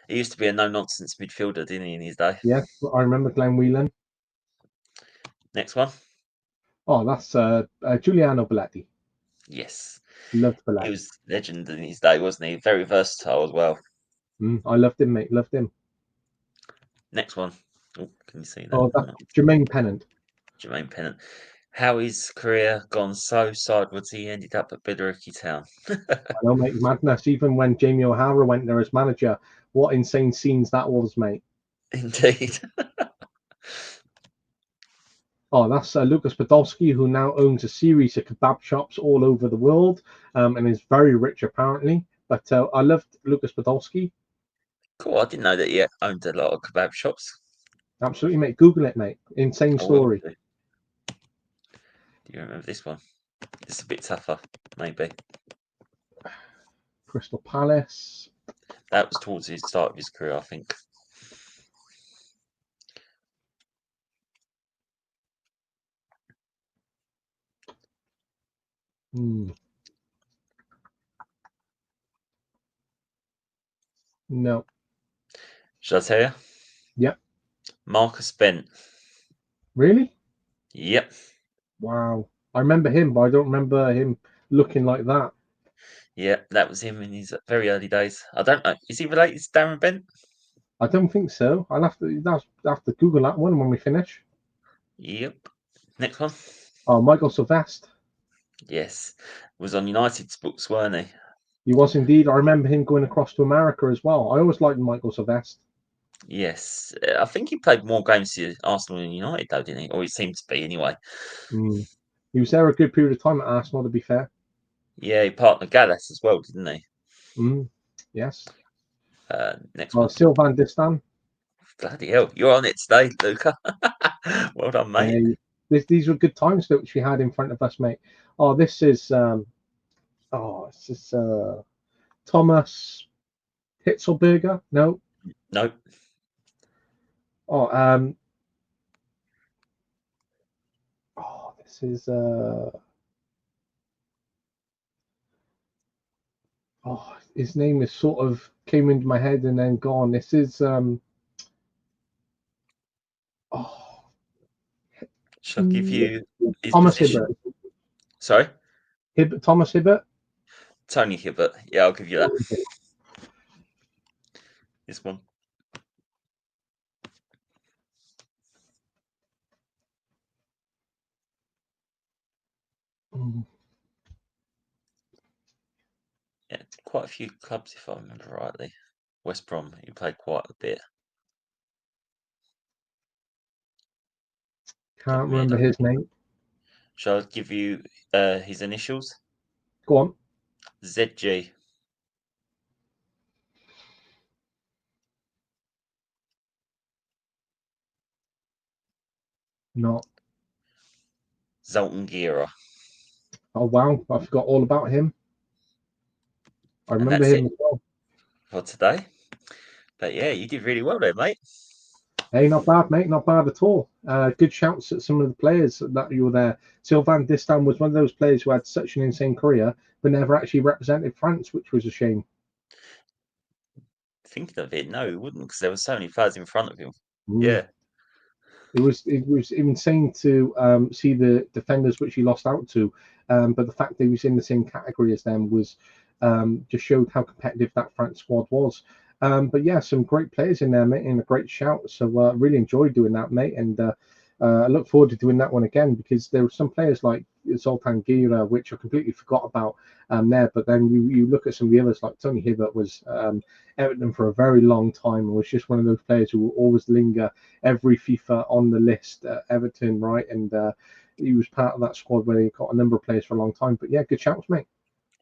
He used to be a no-nonsense midfielder, didn't he, in his day? Yes, I remember Glenn Whelan. Next one. Oh, that's Giuliano Belletti. Yes. Loved He Belletti. was legend in his day, wasn't he? Very versatile as well. I loved him, mate. Loved him. Next one. Oh, can you see that? Oh, that's Jermaine Pennant. Jermaine Pennant. How his career gone so sideways, he ended up at Billericay Town. I know, mate. Madness. Even when Jamie O'Hara went there as manager, what insane scenes that was, mate. Indeed. Oh, that's Lucas Podolski, who now owns a series of kebab shops all over the world, and is very rich apparently. But I loved Lucas Podolski. Cool. I didn't know that he owned a lot of kebab shops. Absolutely, mate. Google it, mate. Insane I will story. do. Do you remember this one? It's a bit tougher, maybe. Crystal Palace. That was towards the start of his career, I think. No. Shall I tell you? Yep. Marcus Bent. Really? Yep. Wow. I remember him, but I don't remember him looking like that. Yeah, that was him in his very early days. I don't know. Is he related to Darren Bent? I don't think so. I'll have to Google that one when we finish. Yep. Next one. Oh, Michael Sylvester. Yes. Was on United's books, weren't he? He was indeed. I remember him going across to America as well. I always liked Michael Sylvester. Yes. I think he played more games for Arsenal than United, though, didn't he? Or he seemed to be, anyway. He was there a good period of time at Arsenal, to be fair. Yeah, he partnered Gallas as well, didn't he? Yes. Next one. Sylvain Distin. Bloody hell. You're on it today, Luca. Well done, mate. These were good times that which we had in front of us, mate. Oh, this is Thomas Hitzelberger. No. Nope. This is his name is sort of came into my head and then gone. This is Shall I give you his Thomas position? Hibbert. Sorry? Thomas Hibbert. Tony Hibbert. Yeah, I'll give you that. This one. Yeah, quite a few clubs, if I remember rightly. West Brom, he played quite a bit. Can't remember his name. Shall I give you his initials? Go on. ZG. Not. Zoltan Gira. Oh wow, I forgot all about him. I And remember that's him it as well. for today. But yeah, you did really well there, mate. Hey, not bad, mate. Not bad at all. Good shouts at some of the players that you were there. Sylvain Distin was one of those players who had such an insane career, but never actually represented France, which was a shame. Thinking of it, no, he wouldn't, because there were so many players in front of him. Mm. Yeah. It was insane to see the defenders which he lost out to, but the fact that he was in the same category as them was just showed how competitive that France squad was. But yeah, some great players in there, mate, and a great shout. So really enjoyed doing that, mate, and I look forward to doing that one again because there were some players like Zoltan Gira, which I completely forgot about there. But then you look at some of the others, like Tony Hibbert was Everton for a very long time and was just one of those players who will always linger every FIFA on the list at Everton, right? And he was part of that squad where he got a number of players for a long time. But yeah, good shouts, mate.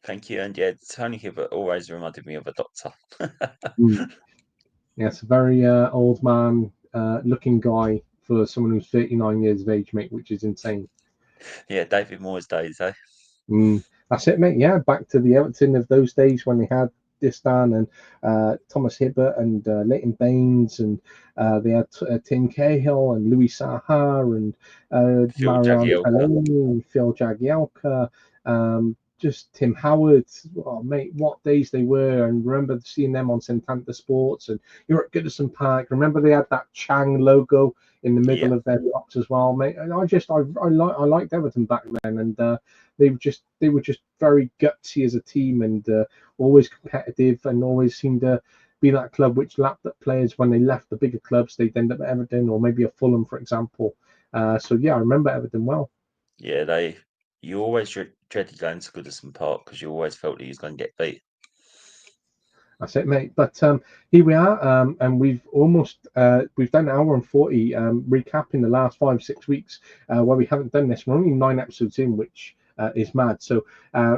Thank you. And yeah, Tony Hibbert always reminded me of a doctor. Mm. Yes, a very old man looking guy for someone who's 39 years of age, mate, which is insane. Yeah, David Moore's days, eh? That's it, mate. Yeah, back to the Everton of those days when they had Distan and Thomas Hibbert and Leighton Baines, and they had Tim Cahill and Louis Saha and Phil Mariano Jagielka. Fellaini, Phil Jagielka, just Tim Howard. Oh, mate, what days they were! And remember seeing them on Santanta Sports, and you're at Goodison Park. Remember they had that Chang logo in the Yeah, middle of their box as well, mate. And I liked Everton back then, and they were just very gutsy as a team, and always competitive, and always seemed to be that club which lapped up players when they left the bigger clubs. They'd end up at Everton or maybe a Fulham, for example. So yeah, I remember Everton well. yeah, you always dreaded going to Goodison Park because you always felt that you was going to get beat. That's it, mate. But here we are, and we've done an hour and 40 recapping the last 5 6 weeks where we haven't done this. We're only 9 episodes in, which is mad. So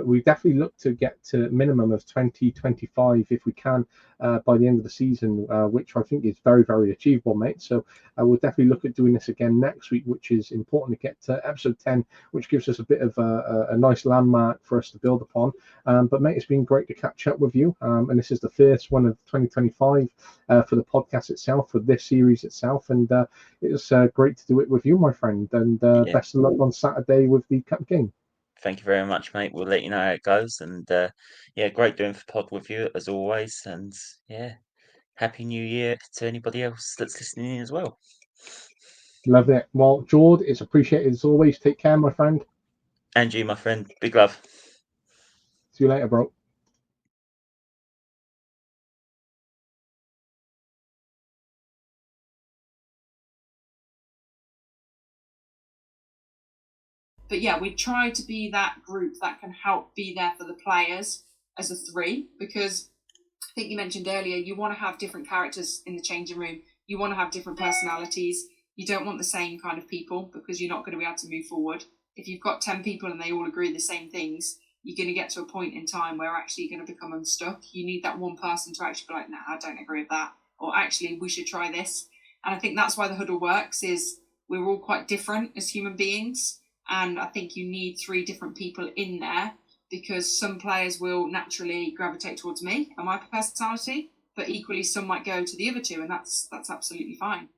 we definitely look to get to a minimum of 2025 if we can by the end of the season, which I think is very, very achievable, mate. So we'll definitely look at doing this again next week, which is important to get to episode 10, which gives us a bit of a nice landmark for us to build upon. But mate, it's been great to catch up with you. And this is the first one of 2025 for the podcast itself, for this series itself. And it was great to do it with you, my friend. And Yeah, best of luck on Saturday with the cup game. thank you very much, mate. We'll let you know how it goes. And yeah, great doing the pod with you as always. And yeah, happy New Year to anybody else that's listening in as well. Love it. Well, Jord, it's appreciated as always. Take care, my friend. And you, my friend. Big love. See you later, bro. But yeah, we try to be that group that can help be there for the players as a three, because I think you mentioned earlier, you want to have different characters in the changing room. You want to have different personalities. You don't want the same kind of people, because you're not going to be able to move forward. If you've got 10 people and they all agree the same things, you're going to get to a point in time where actually you're going to become unstuck. You need that one person to actually be like, nah, I don't agree with that. Or actually, we should try this. And I think that's why the huddle works, is we're all quite different as human beings. And I think you need 3 different people in there, because some players will naturally gravitate towards me and my personality, but equally some might go to the other 2, and that's absolutely fine.